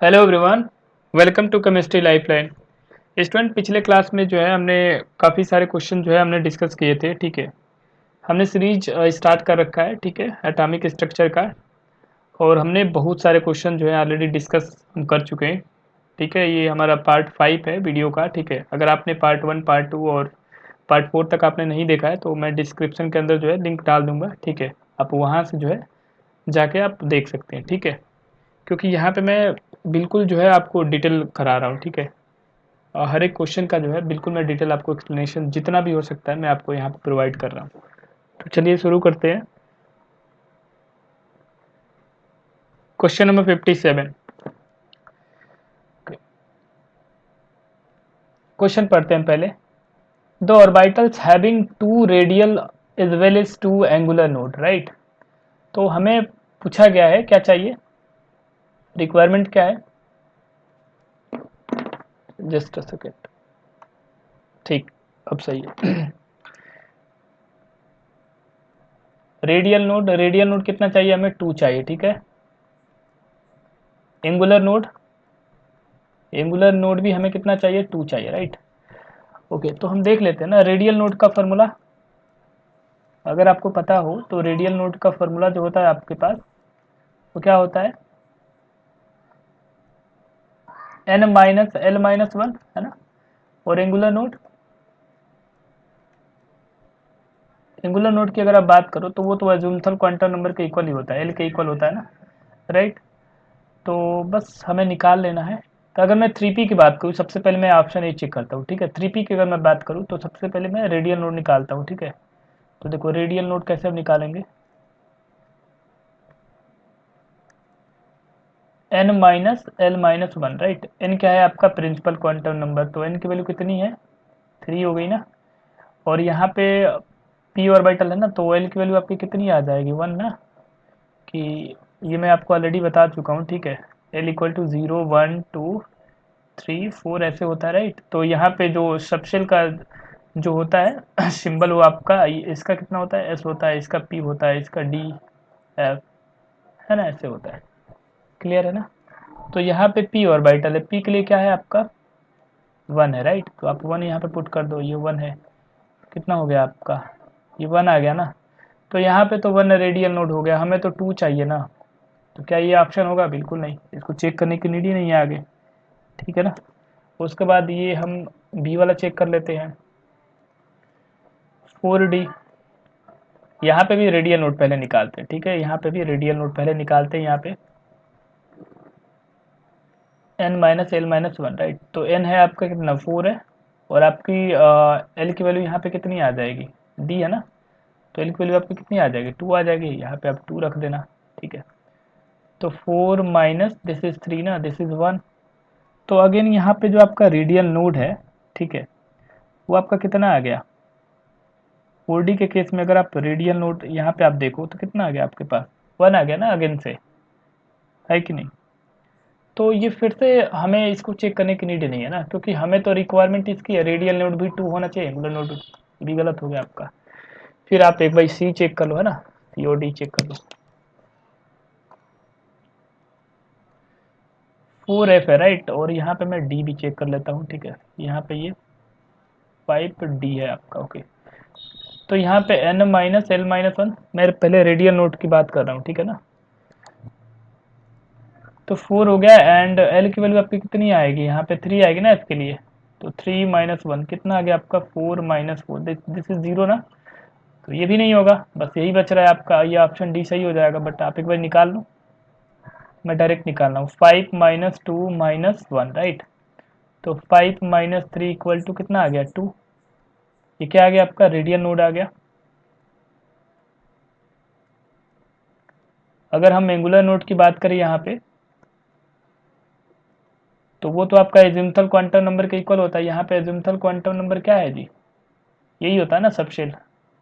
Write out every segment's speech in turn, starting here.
Hello everyone, welcome to chemistry lifeline. Student, पिछले class में जो है हमने काफ़ी सारे क्वेश्चन जो है हमने डिस्कस किए थे। ठीक है, हमने सीरीज स्टार्ट कर रखा है। ठीक है, एटॉमिक स्ट्रक्चर का। और हमने बहुत सारे क्वेश्चन जो है ऑलरेडी डिस्कस हम कर चुके हैं। ठीक है, ये हमारा पार्ट 5 है वीडियो का। ठीक है, अगर आपने पार्ट 1, पार्ट 2 और पार्ट 4 तक आपने नहीं देखा है तो मैं डिस्क्रिप्शन के अंदर जो है लिंक डाल दूंगा। ठीक है, आप वहाँ से जो है जाके आप देख सकते हैं। ठीक है, क्योंकि यहाँ पे मैं बिल्कुल जो है आपको डिटेल करा रहा हूँ। ठीक है, हर एक क्वेश्चन का जो है बिल्कुल मैं डिटेल आपको एक्सप्लेनेशन जितना भी हो सकता है मैं आपको यहाँ पे प्रोवाइड कर रहा हूँ। तो चलिए शुरू करते हैं। Question number 57। क्वेश्चन पढ़ते हैं पहले। The orbitals having two radial as well as two angular node, right. तो हमें पूछा गया है, क्या चाहिए, रिक्वायरमेंट क्या है। Just a second. ठीक, अब सही है। रेडियल नोड कितना चाहिए हमें, 2 चाहिए। ठीक है, एंगुलर नोड, एंगुलर नोड भी हमें कितना चाहिए, 2 चाहिए, राइट। ओके, तो हम देख लेते हैं ना रेडियल नोड का फॉर्मूला। अगर आपको पता हो तो रेडियल नोड का फॉर्मूला जो होता है आपके पास वो क्या होता है, n minus L minus one, है ना। और एंगुलर नोड की अगर आप बात करो तो वो तो अजूमथल क्वांटम नंबर के इक्वल ही होता है, एल के इक्वल होता है ना, राइट। तो बस हमें निकाल लेना है। तो अगर मैं 3p की बात करूँ, सबसे पहले मैं ऑप्शन ए चेक करता हूँ। ठीक है, 3p की अगर मैं बात करूँ तो सबसे पहले मैं रेडियल नोड निकालता हूँ। ठीक है, तो देखो रेडियल नोड कैसे हम निकालेंगे, n minus L minus one, right. n क्या है आपका प्रिंसिपल क्वांटम नंबर, तो n की वैल्यू कितनी है, 3 हो गई ना। और यहाँ पे p ऑर्बिटल है ना, तो l की वैल्यू आपकी कितनी आ जाएगी, 1 ना। कि ये मैं आपको ऑलरेडी बता चुका हूँ। ठीक है, l इक्वल टू 0 1 2 3 4 ऐसे होता है, राइट। तो यहाँ पे जो सबशेल का जो होता है सिंबल वो आपका इसका कितना होता है, s होता है, इसका p होता है, इसका d f, है ना, ऐसे होता है। क्लियर है ना। तो यहाँ पे p ऑर्बिटल है, p के लिए क्या है आपका 1 है, राइट। तो आप 1 यहाँ पे पुट कर दो, ये 1 है, कितना हो गया आपका, ये 1 आ गया ना। तो यहाँ पे तो 1 रेडियल नोड हो गया, हमें तो 2 चाहिए ना। तो क्या ये ऑप्शन होगा, बिल्कुल नहीं, इसको चेक करने की नीड ही नहीं है आगे। ठीक है ना। उसके बाद ये हम बी वाला चेक कर लेते हैं, 4d। यहाँ पे भी रेडियल नोड पहले निकालते हैं। ठीक है, यहाँ पे भी रेडियल नोड पहले निकालते हैं। यहाँ पे n minus L minus one, right. तो n है आपका कितना, 4 है। और आपकी l की वैल्यू यहाँ पे कितनी आ जाएगी, d है ना। तो l की वैल्यू आपकी कितनी आ जाएगी, 2 आ जाएगी। यहाँ पे आप 2 रख देना। ठीक है, तो 4 माइनस दिस इज 3 ना, दिस इज 1। तो अगेन यहाँ पे जो आपका रेडियल नोड है, ठीक है, वो आपका कितना आ गया, 4d के केस में अगर आप रेडियल नोड यहाँ पे आप देखो तो कितना आ गया आपके पास, 1 आ गया ना अगेन से, है कि नहीं। तो ये फिर से हमें इसको चेक करने की नीड नहीं है ना, क्योंकि हमें तो रिक्वायरमेंट इसकी है रेडियल नोड भी 2 होना चाहिए, एंगुलर नोड भी गलत हो गया आपका। फिर आप एक बार सी चेक कर लो, है ना, सी और डी चेक कर लो। 4f है, राइट। और यहाँ पे मैं डी भी चेक कर लेता हूँ। ठीक है, यहाँ पे ये 5d है आपका। ओके, तो यहाँ पे n minus L minus one, मैं पहले रेडियल नोट की बात कर रहा हूँ। ठीक है ना। तो 4 हो गया, एंड l की वैल्यू आपकी कितनी आएगी, यहाँ पे 3 आएगी ना इसके लिए। तो 3 माइनस वन कितना आ गया आपका, 4 माइनस फोर, दिस इज 0 ना। तो ये भी नहीं होगा, बस यही बच रहा है आपका, ये ऑप्शन डी सही हो जाएगा। बट आप एक बार निकाल लो, मैं डायरेक्ट निकाल रहा हूँ, 5 minus two minus one, right. तो 5 माइनस थ्री इक्वल टू कितना आ गया, 2। ये क्या आ गया आपका, रेडियल नोड आ गया। अगर हम एंगुलर नोड की बात करें यहाँ पे, तो वो तो आपका एजिमुथल क्वांटम नंबर के इक्वल होता है। यहाँ पे एजिमुथल क्वांटम नंबर क्या है जी, यही होता है ना सबशेल,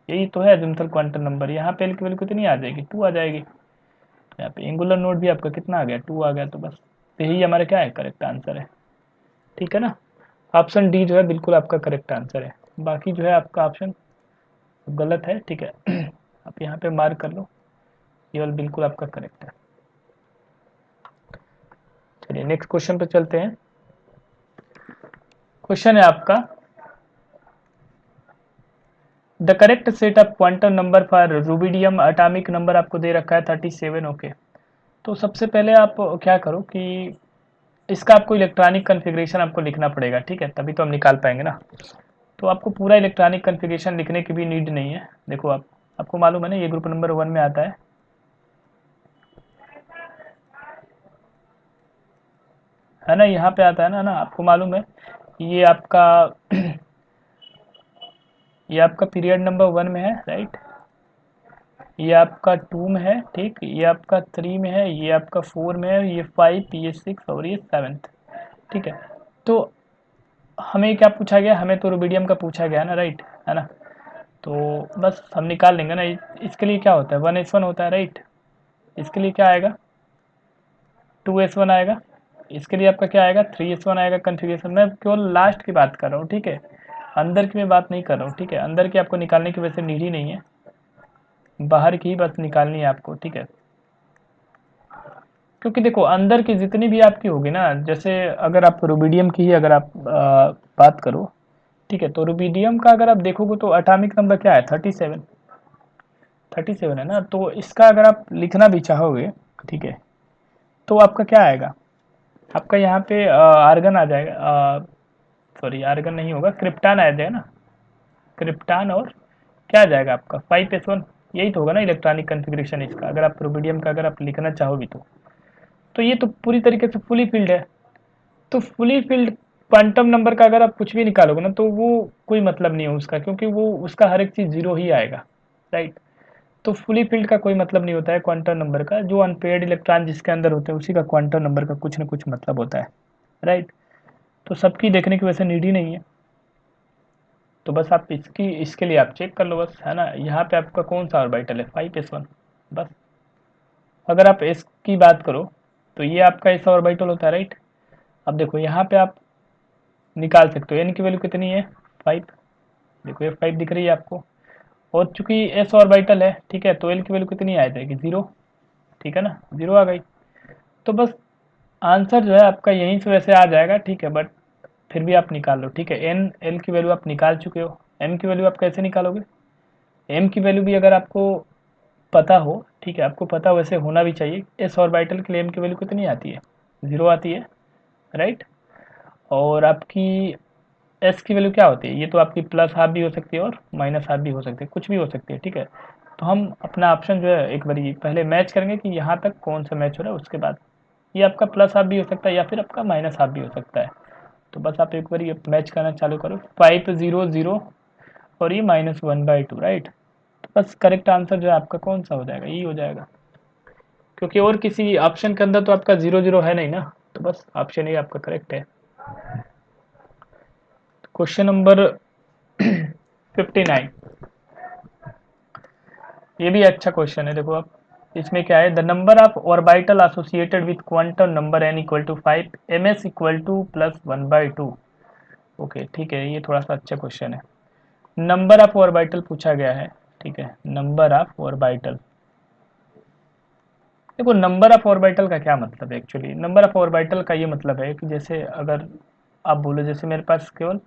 यही तो है एजिमुथल क्वांटम नंबर। यहाँ पे एल की वैल्यू कितनी आ जाएगी, 2 आ जाएगी। तो यहाँ पे एंगुलर नोड भी आपका कितना आ गया, 2 आ गया। तो बस यही हमारा क्या है, करेक्ट आंसर है। ठीक है ना, ऑप्शन डी जो है बिल्कुल आपका करेक्ट आंसर है। बाकी जो है आपका ऑप्शन गलत है। ठीक है, आप यहाँ पे मार्क कर लो, ये वाला बिल्कुल आपका करेक्ट है। चलिए नेक्स्ट क्वेश्चन पे चलते हैं। क्वेश्चन है आपका, the correct set of quantum number for rubidium atomic number आपको दे रखा है 37। ओके, तो सबसे पहले आप क्या करो कि इसका आपको इलेक्ट्रॉनिक कन्फिग्रेशन आपको लिखना पड़ेगा, ठीक है, तभी तो हम निकाल पाएंगे ना। तो आपको पूरा इलेक्ट्रॉनिक कन्फिग्रेशन लिखने की भी नीड नहीं है। देखो आपको मालूम है ना, ये ग्रुप नंबर 1 में आता है ना, यहाँ पे आता है ना आपको मालूम है। ये आपका ये आपका पीरियड नंबर 1 में है, राइट। ये आपका 2 में है, ठीक, ये आपका 3 में है, ये आपका 4 में है, ये 5, ये 6 और ये 7, ठीक है। तो हमें क्या पूछा गया, हमें तो रूबिडियम का पूछा गया ना, राइट, है ना। तो बस हम निकाल लेंगे ना। इसके लिए क्या होता है, 1s1 होता है, राइट। इसके लिए क्या आएगा, 2s1 आएगा। इसके लिए आपका क्या आएगा, 3s1 आएगा। कन्फिग्रेशन मैं केवल लास्ट की बात कर रहा हूँ, ठीक है, अंदर की मैं बात नहीं कर रहा हूँ, ठीक है। अंदर की आपको निकालने की वैसे नीड ही नहीं है, बाहर की ही बस निकालनी है आपको, ठीक है। क्योंकि देखो अंदर की जितनी भी आपकी होगी ना, जैसे अगर आप रूबिडियम की ही अगर आप बात करो, ठीक है, तो रूबिडियम का अगर आप देखोगे तो एटॉमिक नंबर क्या है, 37 है ना। तो इसका अगर आप लिखना भी चाहोगे, ठीक है, तो आपका क्या आएगा, आपका यहाँ पे आर्गन आ जाएगा, सॉरी आर्गन नहीं होगा, क्रिप्टान आ जाएगा ना, क्रिप्टान। और क्या आ जाएगा आपका 5s1, यही तो होगा ना इलेक्ट्रॉनिक कन्फिग्रेशन इसका, अगर आप रूबिडियम का अगर आप लिखना चाहोगे तो ये तो पूरी तरीके से फुली फिल्ड है। तो फुली फिल्ड क्वांटम नंबर का अगर आप कुछ भी निकालोगे ना, तो वो कोई मतलब नहीं है उसका, क्योंकि वो उसका हर एक चीज़ जीरो ही आएगा, राइट। तो फुली फिल्ड का कोई मतलब नहीं होता है क्वांटम नंबर का, जो अनपेयर्ड इलेक्ट्रॉन जिसके अंदर होते हैं उसी का क्वांटम नंबर का कुछ ना कुछ मतलब होता है, राइट। तो सबकी देखने की वैसे नीड ही नहीं है। तो बस आप इसके लिए आप चेक कर लो बस, है ना। यहाँ पे आपका कौन सा ऑर्बिटल है, 5s1, बस। अगर आप एस की बात करो तो ये आपका एस ऑर्बिटल होता है, राइट। अब देखो यहाँ पे आप निकाल सकते हो, एन की वैल्यू कितनी है, 5। देखो ये 5 दिख रही है आपको। और चूंकि एस ऑर्बिटल है, ठीक है, तो एल की वैल्यू कितनी आ जाएगी, 0, ठीक है ना, 0 आ गई। तो बस आंसर जो है आपका यहीं से वैसे आ जाएगा, ठीक है, बट फिर भी आप निकाल लो, ठीक है। एन एल की वैल्यू आप निकाल चुके हो, एम की वैल्यू आप कैसे निकालोगे, एम की वैल्यू भी अगर आपको पता हो, ठीक है, आपको पता वैसे होना भी चाहिए। एस ऑर्बिटल के लिए एम की वैल्यू कितनी आती है, 0 आती है, राइट। और आपकी एस की वैल्यू क्या होती है, ये तो आपकी प्लस हाफ भी हो सकती है और माइनस हाफ भी हो सकती है, कुछ भी हो सकती है, ठीक है। तो हम अपना ऑप्शन जो है एक बार पहले मैच करेंगे कि यहाँ तक कौन सा मैच हो रहा है, उसके बाद ये आपका प्लस हाफ भी हो सकता है या फिर आपका माइनस हाफ भी हो सकता है। तो बस आप एक बार ये मैच करना चालू करो, 5 0 0 और ये -1/2, राइट। तो बस करेक्ट आंसर जो है आपका कौन सा हो जाएगा, यही हो जाएगा, क्योंकि और किसी ऑप्शन के अंदर तो आपका 0 0 है नहीं ना। तो बस ऑप्शन ये आपका करेक्ट है। क्वेश्चन नंबर 59, ये भी अच्छा क्वेश्चन है। देखो आप, इसमें क्या है, the number of orbital associated with quantum number n equal to 5, ms equal to +1/2। Okay, ठीक है, ये थोड़ा सा अच्छा क्वेश्चन है। नंबर ऑफ ऑर्बिटल पूछा गया है, ठीक है, नंबर ऑफ ऑर्बिटल। देखो नंबर ऑफ ऑर्बिटल का क्या मतलब है, एक्चुअली नंबर ऑफ ऑर्बिटल का ये मतलब है कि जैसे अगर आप बोलो, जैसे मेरे पास केवल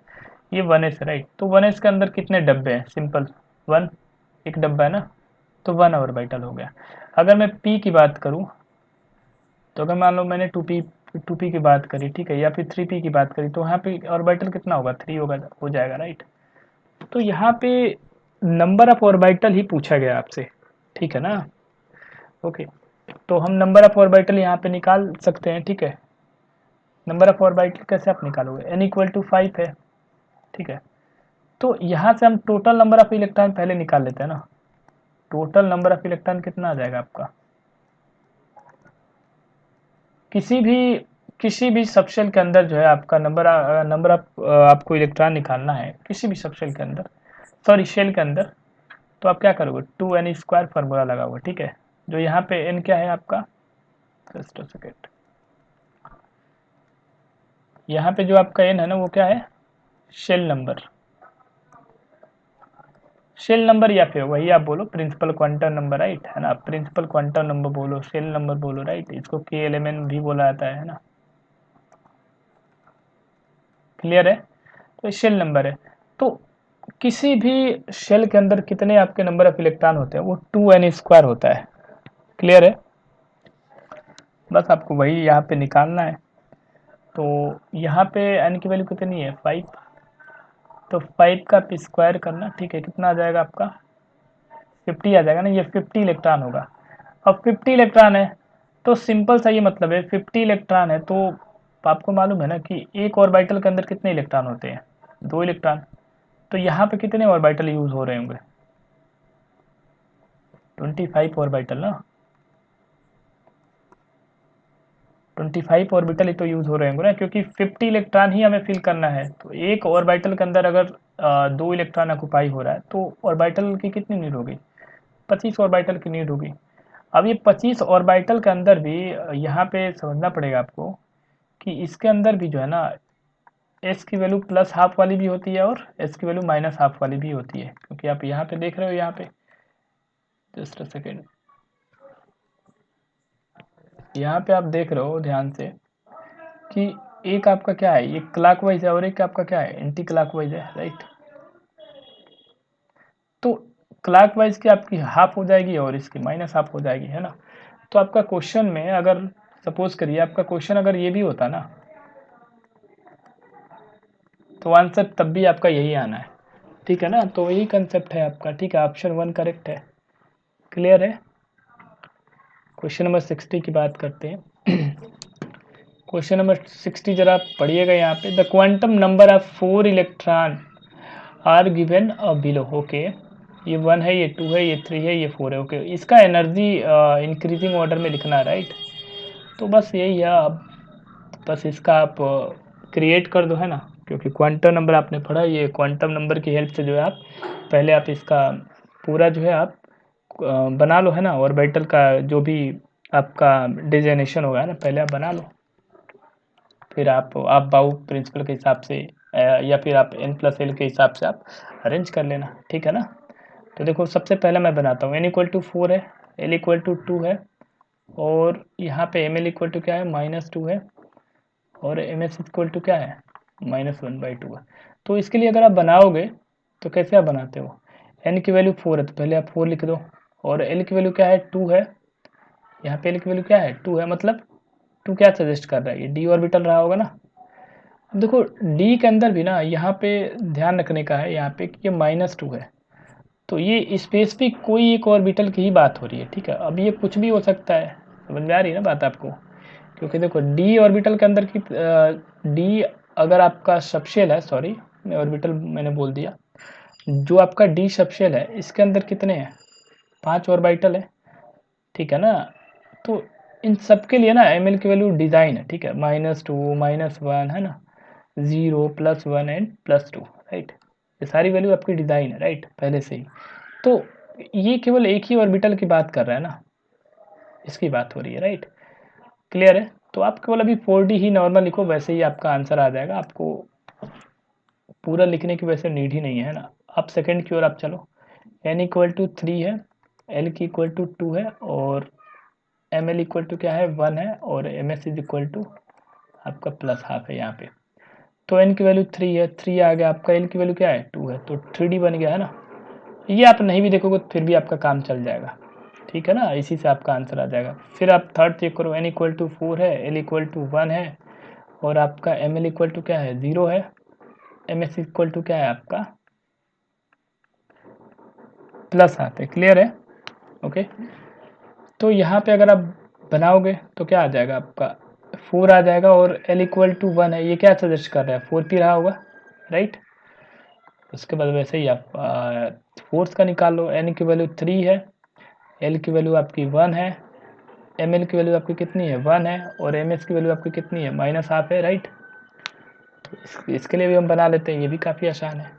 ये 1s है, राइट। तो 1s के अंदर कितने डब्बे हैं, सिंपल 1, एक डब्बा है ना, तो 1 ऑर्बिटल हो गया। अगर मैं p की बात करूं, तो अगर मान लो मैंने 2p की बात करी, ठीक है, या फिर 3p की बात करी, तो यहाँ पे ऑर्बिटल कितना होगा, 3 होगा, हो जाएगा, राइट। तो यहाँ पे नंबर ऑफ ऑर्बिटल ही पूछा गया आपसे, ठीक है ना। ओके, तो हम नंबर ऑफ ऑर्बिटल यहाँ पे निकाल सकते हैं, ठीक है। नंबर ऑफ ऑर्बिटल कैसे आप निकालोगे, n इक्वल टू 5 है, ठीक है। तो यहाँ से हम टोटल नंबर ऑफ इलेक्ट्रॉन पहले निकाल लेते हैं ना। टोटल नंबर ऑफ इलेक्ट्रॉन कितना आ जाएगा आपका, किसी भी किसी भी सबशेल के अंदर जो है आपका नंबर ऑफ आपको इलेक्ट्रॉन निकालना है किसी भी सबशेल के अंदर, सॉरी शेल के अंदर, तो आप क्या करोगे, 2n² फार्मूला लगा हुआ, ठीक है। जो यहाँ पे n क्या है आपका, जस्ट अ सेकेंड, यहाँ पे जो आपका n है ना वो क्या है, शेल नंबर, शेल नंबर या फिर वही आप बोलो प्रिंसिपल क्वांटम नंबर, राइट, है ना। प्रिंसिपल क्वांटम नंबर बोलो, शेल नंबर बोलो, राइट। इसको KLMN भी बोला जाता है ना। क्लियर है। तो ये शेल नंबर है। तो किसी भी शेल के अंदर कितने आपके नंबर ऑफ इलेक्ट्रॉन होते हैं, वो 2n² होता है। क्लियर है। बस आपको वही यहाँ पे निकालना है। तो यहाँ पे n की वैल्यू कितनी है, 5। तो 5 का p² करना, ठीक है, कितना आ जाएगा आपका, 50 आ जाएगा ना। ये 50 इलेक्ट्रॉन होगा। अब 50 इलेक्ट्रॉन है तो सिंपल सा ये मतलब है, 50 इलेक्ट्रॉन है तो आपको मालूम है ना कि एक ऑर्बिटल के अंदर कितने इलेक्ट्रॉन होते हैं, 2 इलेक्ट्रॉन। तो यहाँ पे कितने ऑर्बिटल यूज हो रहे होंगे, 25 ऑर्बिटल ना, 25 ऑर्बिटल ही तो यूज हो रहे होंगे ना, क्योंकि 50 इलेक्ट्रॉन ही हमें फिल करना है। तो एक ऑर्बिटल के अंदर अगर 2 इलेक्ट्रॉन ऑक्युपाई हो रहा है तो ऑर्बिटल की कितनी नीड होगी, 25 ऑर्बिटल की नीड होगी। अब ये 25 ऑर्बिटल के अंदर भी यहाँ पे समझना पड़ेगा आपको कि इसके अंदर भी जो है ना, एस की वैल्यू प्लस हाफ वाली भी होती है और एस की वैल्यू माइनस हाफ वाली भी होती है, क्योंकि आप यहाँ पे देख रहे हो, यहाँ पे जस्ट अ सेकेंड, यहाँ पे आप देख रहे हो ध्यान से कि एक आपका क्या है, ये क्लॉकवाइज है और एक आपका क्या है, एंटी क्लॉकवाइज है, राइट। तो क्लॉकवाइज की आपकी हाफ हो जाएगी और इसकी माइनस हाफ हो जाएगी, है ना। तो आपका क्वेश्चन में अगर सपोज करिए आपका क्वेश्चन अगर ये भी होता ना, तो आंसर तब भी आपका यही आना है, ठीक है ना। तो यही कंसेप्ट है आपका, ठीक है, ऑप्शन 1 करेक्ट है। क्लियर है। क्वेश्चन नंबर 60 की बात करते हैं। क्वेश्चन नंबर 60 जरा आप पढ़िएगा यहाँ पे, the quantum number of 4 electron are given below. Okay, ये 1 है, ये 2 है, ये 3 है, ये 4 है। ओके, इसका एनर्जी इंक्रीजिंग ऑर्डर में लिखना है, राइट। तो बस यही है, अब बस इसका आप क्रिएट कर दो, है ना, क्योंकि क्वांटम नंबर आपने पढ़ा, ये क्वांटम नंबर की हेल्प से जो है आप पहले आप इसका पूरा जो है आप बना लो, है ना, ऑर्बिटल का जो भी आपका डिजाइनेशन होगा ना, पहले आप बना लो, फिर आप बाउ प्रिंसिपल के हिसाब से या फिर आप n+l के हिसाब से आप अरेंज कर लेना, ठीक है ना। तो देखो सबसे पहले मैं बनाता हूँ, n=4 है, l=2 है, और यहाँ पे ml क्या है, -2 है, और ms क्या है, -1/2 है। तो इसके लिए अगर आप बनाओगे तो कैसे आप बनाते हो, n की वैल्यू 4 है तो पहले आप 4 लिख दो, और l की वैल्यू क्या है, 2 है, यहाँ पे l की वैल्यू क्या है, 2 है, मतलब 2 क्या सजेस्ट कर रहा है, ये d ऑर्बिटल रहा होगा ना। अब देखो d के अंदर भी ना यहाँ पे ध्यान रखने का है, यहाँ पे कि ये -2 है, तो ये स्पेसिफिक कोई एक ऑर्बिटल की ही बात हो रही है, ठीक है। अब ये कुछ भी हो सकता है, समझ में आ रही है ना बात आपको, क्योंकि देखो d ऑर्बिटल के अंदर की d अगर आपका सबशेल है, सॉरी मैं ऑर्बिटल मैंने बोल दिया, जो आपका d सबशेल है इसके अंदर कितने हैं, 5 ऑर्बिटल है, ठीक है ना। तो इन सब के लिए ना ml की वैल्यू डिजाइन है, ठीक है, -2 -1 है ना, 0 +1 एंड +2, राइट। ये सारी वैल्यू आपकी डिजाइन है, राइट, पहले से ही। तो ये केवल एक ही ऑर्बिटल की बात कर रहा है ना, इसकी बात हो रही है, राइट। क्लियर है। तो आप केवल अभी 4D ही नॉर्मल लिखो, वैसे ही आपका आंसर आ जाएगा, आपको पूरा लिखने की वैसे नीड ही नहीं है ना। अब सेकंड की ओर आप चलो, n=3 है, l की इक्वल टू 2 है, और ml इक्वल टू क्या है, 1 है, और ms इज इक्वल टू आपका +½ है यहाँ पे। तो n की वैल्यू 3 है, 3 आ गया आपका, l की वैल्यू क्या है, 2 है, तो 3D बन गया, है ना। ये आप नहीं भी देखोगे फिर भी आपका काम चल जाएगा, ठीक है ना, इसी से आपका आंसर आ जाएगा। फिर आप थर्ड चेक करो, n=4 है, l=1 है, और आपका ml इक्वल टू क्या है, 0 है, ms इक्वल टू क्या है आपका +½ है। क्लियर है। ओके, तो यहाँ पे अगर आप बनाओगे तो क्या आ जाएगा आपका, 4 आ जाएगा, और l=1 है, ये क्या सजेस्ट कर रहा है, 4p रहा होगा, राइट। उसके बाद वैसे ही आप फोर्स का निकाल लो, n की वैल्यू 3 है, l की वैल्यू आपकी 1 है, ml की वैल्यू आपकी कितनी है, 1 है, और ms की वैल्यू आपकी कितनी है, -½ है, राइट। तो इसके लिए भी हम बना लेते हैं, ये भी काफ़ी आसान है।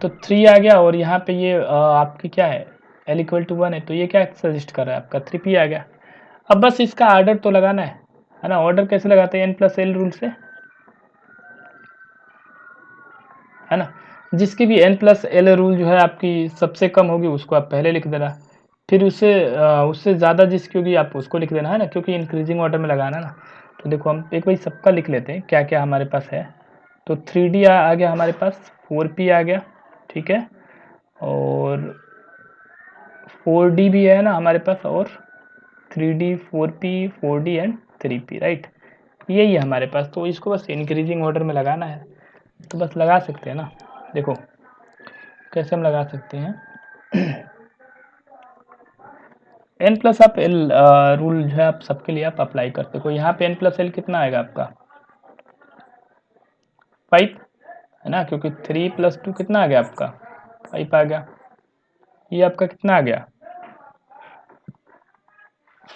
तो 3 आ गया, और यहाँ पे ये आपकी क्या है, l=1 है, तो ये क्या सजेस्ट कर रहा है आपका, 3p आ गया। अब बस इसका ऑर्डर तो लगाना है ना। ऑर्डर कैसे लगाते हैं, n+l रूल से, है ना। जिसकी भी n+l रूल जो है आपकी सबसे कम होगी उसको आप पहले लिख देना, फिर उससे ज़्यादा जिसकी होगी आप उसको लिख देना, है ना, क्योंकि इंक्रीजिंग ऑर्डर में लगाना ना। तो देखो हम एक बार सबका लिख लेते हैं क्या क्या हमारे पास है। तो 3D आ गया हमारे पास, 4p आ गया, ठीक है, और 4D भी है ना हमारे पास, और 3D, 4p, 4D and 3p, right. यही है हमारे पास। तो इसको बस इंक्रीजिंग ऑर्डर में लगाना है, तो बस लगा सकते हैं ना। देखो कैसे हम लगा सकते हैं। n प्लस आप एल रूल जो है आप सबके लिए आप अप्लाई कर सको। यहाँ पे n प्लस एल कितना आएगा आपका 5 है ना, क्योंकि 3 प्लस 2 कितना आ गया आपका 5 आ गया। ये आपका कितना आ गया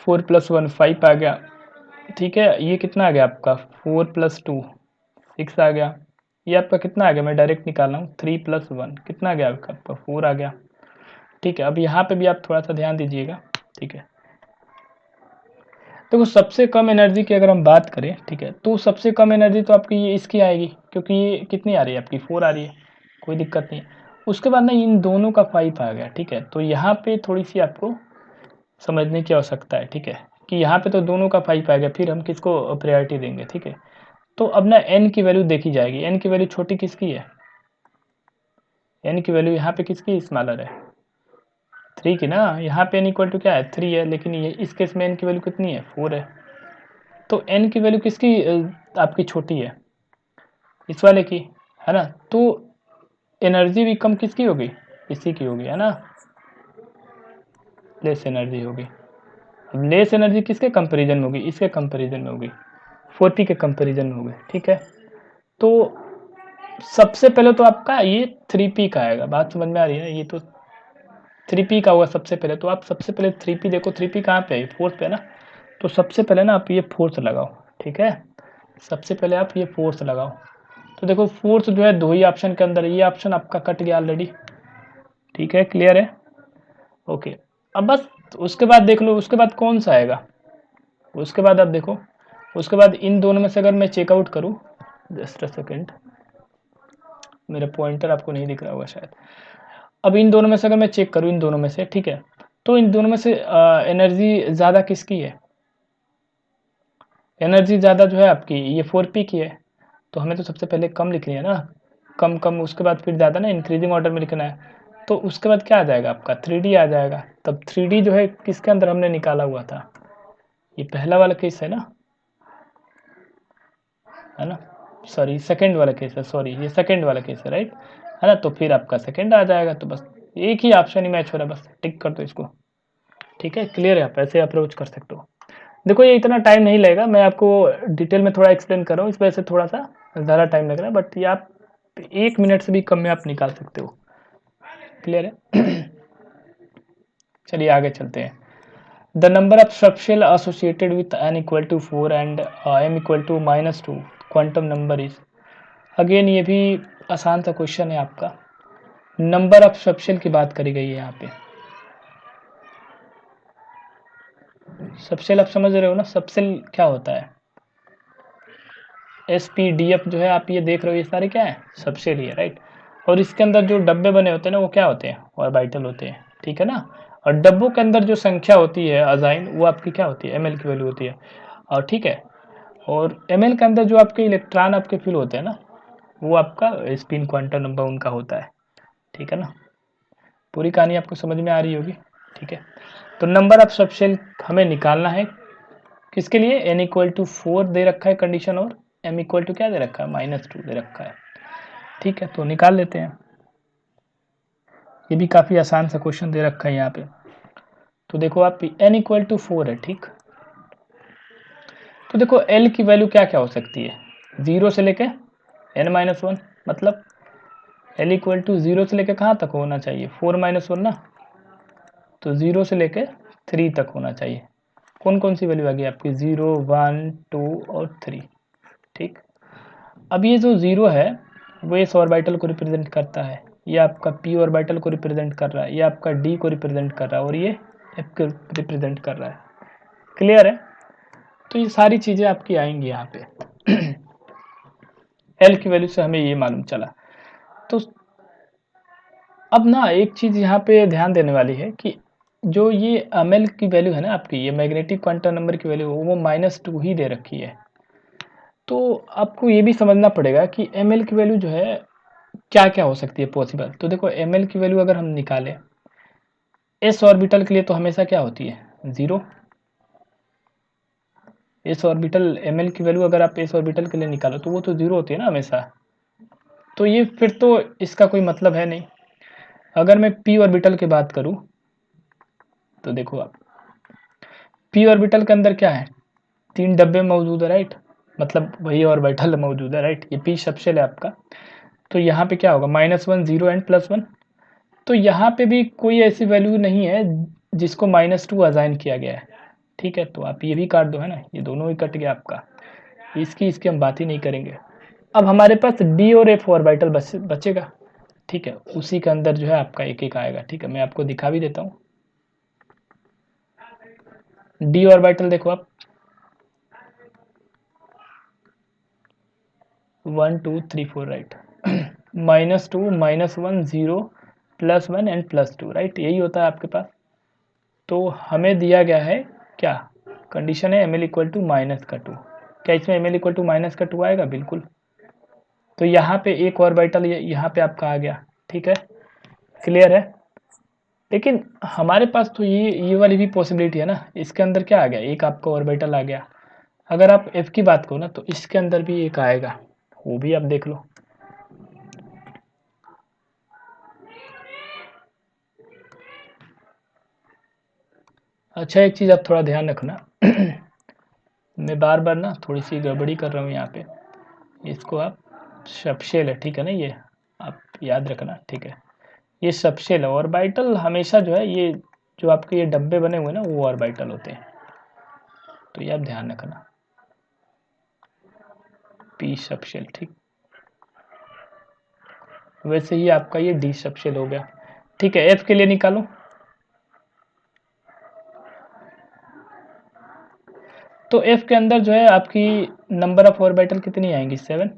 4 प्लस 1 5 आ गया, ठीक है। ये कितना आ गया आपका 4 प्लस 2 6 आ गया। ये आपका कितना आ गया, मैं डायरेक्ट निकाल रहा हूँ, 3 प्लस 1 कितना आ गया आपका 4 आ गया, ठीक है। अब यहाँ पे भी आप थोड़ा सा ध्यान दीजिएगा, ठीक है। देखो सबसे कम एनर्जी की अगर हम बात करें, ठीक है, तो सबसे कम एनर्जी तो आपकी ये इसकी आएगी, क्योंकि ये कितनी आ रही है आपकी 4 आ रही है, कोई दिक्कत नहीं। उसके बाद ना इन दोनों का 5 आ गया, ठीक है। तो यहाँ पे थोड़ी सी आपको समझने की आवश्यकता है, ठीक है, कि यहाँ पे तो दोनों का 5 आ गया, फिर हम किसको प्रायोरिटी देंगे, ठीक है। तो अब ना n की वैल्यू देखी जाएगी। n की वैल्यू छोटी किसकी है, n की वैल्यू यहाँ पे किसकी स्मॉलर है 3 की ना। यहाँ पे n इक्वल टू क्या है 3 है, लेकिन ये इस केस में n की वैल्यू कितनी है 4 है। तो n की वैल्यू किसकी आपकी छोटी है, इस वाले की, है ना। तो एनर्जी भी कम किसकी होगी, इसी की होगी, है ना, लेस एनर्जी होगी। अब लेस एनर्जी किसके कंपैरिजन में होगी, इसके कंपैरिजन में होगी, 4p के कंपैरिजन में होगी, ठीक है। तो सबसे पहले तो आपका ये 3p का आएगा, बात समझ में आ रही है, ये तो 3p का होगा सबसे पहले। तो आप सबसे पहले 3p देखो, 3p कहाँ पे है, फोर्थ पे है ना। तो सबसे पहले ना आप ये फोर्थ लगाओ, ठीक है, सबसे पहले आप ये फोर्थ लगाओ। तो देखो फोर्थ जो है दो ही ऑप्शन के अंदर, ये ऑप्शन आपका कट गया ऑलरेडी, ठीक है, क्लियर है, ओके। अब बस उसके बाद देख लो, उसके बाद कौन सा आएगा, उसके बाद आप देखो, उसके बाद इन दोनों में से अगर मैं चेकआउट करूँ, जस्ट अ सेकेंड, मेरा पॉइंटर आपको नहीं दिख रहा होगा शायद। अब इन दोनों में से अगर मैं चेक करूँ, इन दोनों में से, ठीक है, तो इन दोनों में से एनर्जी ज़्यादा किसकी है, एनर्जी ज़्यादा जो है आपकी ये 4p की है। तो हमें तो सबसे पहले कम लिखनी है ना, कम कम, उसके बाद फिर ज़्यादा ना, इंक्रीजिंग ऑर्डर में लिखना है। तो उसके बाद क्या आ जाएगा आपका 3d आ जाएगा। तब 3d जो है किसके अंदर हमने निकाला हुआ था, ये पहला वाला केस है ना, सॉरी सेकंड वाला केस है, सॉरी ये सेकंड वाला केस है, राइट, है ना। तो फिर आपका सेकंड आ जाएगा। तो बस एक ही ऑप्शन ही मैच हो रहा है, बस टिक कर दो इसको, ठीक है, क्लियर है। आप ऐसे अप्रोच कर सकते हो। देखो ये इतना टाइम नहीं लगेगा, मैं आपको डिटेल में थोड़ा एक्सप्लेन कर रहा हूँ, इस वजह से थोड़ा सा ज़्यादा टाइम लग रहा है, बट ये आप 1 मिनट से भी कम में आप निकाल सकते हो, क्लियर है। चलिए आगे चलते हैं। The number of subshell associated with n equal to 4 and m equal to -2 quantum number is. Again ये भी आसान सा क्वेश्चन है आपका। नंबर ऑफ सबशेल की बात करी गई है यहाँ पे। सबशेल आप समझ रहे हो ना, सबशेल क्या होता है, SPDF जो है आप ये देख रहे हो, ये सारे क्या है सबशेल ही है, राइट। और इसके अंदर जो डब्बे बने होते हैं ना, वो क्या होते हैं, ऑर्बिटल होते हैं, ठीक है ना। और डब्बों के अंदर जो संख्या होती है अजाइन, वो आपकी क्या होती है ml की वैल्यू होती है, और ठीक है। और ml के अंदर जो आपके इलेक्ट्रॉन आपके फिल होते हैं ना, वो आपका स्पिन क्वांटम नंबर उनका होता है, ठीक है ना। पूरी कहानी आपको समझ में आ रही होगी, ठीक है। तो नंबर ऑफ सबशेल हमें निकालना है, किसके लिए, n इक्वल टू 4 दे रखा है कंडीशन, और m इक्वल टू क्या दे रखा है -2 दे रखा है, ठीक है। तो निकाल लेते हैं, ये भी काफ़ी आसान सा क्वेश्चन दे रखा है यहाँ पे। तो देखो आप n इक्वल टू 4 है, ठीक। तो देखो l की वैल्यू क्या क्या हो सकती है, 0 से लेके n-1, मतलब l इक्वल टू 0 से लेके कहाँ तक होना चाहिए 4-1 ना। तो 0 से लेके 3 तक होना चाहिए। कौन कौन सी वैल्यू आ गई आपकी 0, 1, 2 और 3, ठीक। अब ये जो 0 है वो इस ऑर्बिटल को रिप्रेजेंट करता है, ये आपका p ऑर्बिटल को रिप्रेजेंट कर रहा है, ये आपका d को रिप्रेजेंट कर रहा है, और ये f को रिप्रेजेंट कर रहा है, क्लियर है। तो ये सारी चीज़ें आपकी आएंगी यहाँ पे। l की वैल्यू से हमें ये मालूम चला। तो अब ना एक चीज़ यहाँ पे ध्यान देने वाली है कि जो ये ml की वैल्यू है ना आपकी, ये मैग्नेटिक क्वांटम नंबर की वैल्यू वो -2 ही दे रखी है। तो आपको ये भी समझना पड़ेगा कि एम की वैल्यू जो है क्या क्या हो सकती है पॉसिबल। तो देखो एम की वैल्यू अगर हम निकालें एस ऑर्बिटल के लिए तो हमेशा क्या होती है, जीरो। एस ऑर्बिटल एम की वैल्यू अगर आप एस ऑर्बिटल के लिए निकालो तो वो तो जीरो होती है ना हमेशा। तो ये फिर तो इसका कोई मतलब है नहीं। अगर मैं पी ऑर्बिटल की बात करूं तो देखो आप पी ऑर्बिटल के अंदर क्या है, 3 डब्बे मौजूद है राइट, मतलब वही ऑर्बिटल मौजूद है राइट, ये पी सबशेल है आपका। तो यहाँ पे क्या होगा, -1 0 एंड +1। तो यहाँ पे भी कोई ऐसी वैल्यू नहीं है जिसको -2 असाइन किया गया है, ठीक है। तो आप ये भी काट दो, है ना, ये दोनों ही कट गया आपका, इसकी हम बात ही नहीं करेंगे। अब हमारे पास डी और एफ ऑर्बिटल बचेगा, ठीक है। उसी के अंदर जो है आपका एक एक आएगा, ठीक है। मैं आपको दिखा भी देता हूँ। डी ऑर्बिटल देखो आप 1 2 3 4 राइट, -2 -1 0 +1 एंड +2 राइट, यही होता है आपके पास। तो हमें दिया गया है क्या, कंडीशन है ml इक्वल टू -2। क्या इसमें ml इक्वल टू -2 आएगा, बिल्कुल। तो यहाँ पे एक ऑर्बिटल यहाँ पे आपका आ गया, ठीक है, क्लियर है। लेकिन हमारे पास तो ये वाली भी पॉसिबिलिटी है ना, इसके अंदर क्या आ गया, एक आपका ऑर्बिटल आ गया। अगर आप एफ की बात करो ना तो इसके अंदर भी एक आएगा, वो भी आप देख लो। अच्छा एक चीज़ आप थोड़ा ध्यान रखना मैं बार बार ना थोड़ी सी गड़बड़ी कर रहा हूँ यहाँ पे, इसको आप सबशेल है, ठीक है ना, ये आप याद रखना, ठीक है। ये सबशेल है, ऑर्बिटल हमेशा जो है ये जो आपके ये डब्बे बने हुए ना वो ऑर्बिटल होते हैं, तो ये आप ध्यान रखना, पी सबशेल, ठीक। वैसे ही आपका ये डी सबशेल हो गया, ठीक है। एफ के लिए निकालो, तो एफ के अंदर जो है आपकी नंबर ऑफ ऑर्बिटल कितनी आएंगी, 7,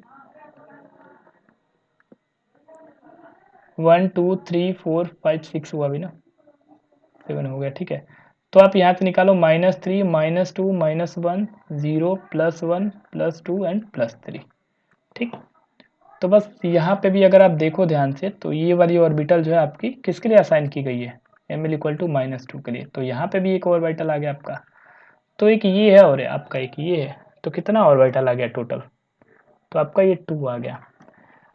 1 2 3 4 5 6 हुआ भी ना, 7 हो गया, ठीक है। तो आप यहाँ से निकालो -3 -2 -1 0 +1 +2 एंड +3, ठीक। तो बस यहाँ पे भी अगर आप देखो ध्यान से तो ये वाली ऑर्बिटल जो है आपकी किसके लिए असाइन की गई है, ml इक्वल टू -2 के लिए। तो यहाँ पे भी एक ऑर्बिटल आ गया आपका, तो एक ये है और आपका एक ये है, तो कितना ऑर्बिटल आ गया टोटल, तो आपका ये 2 आ गया।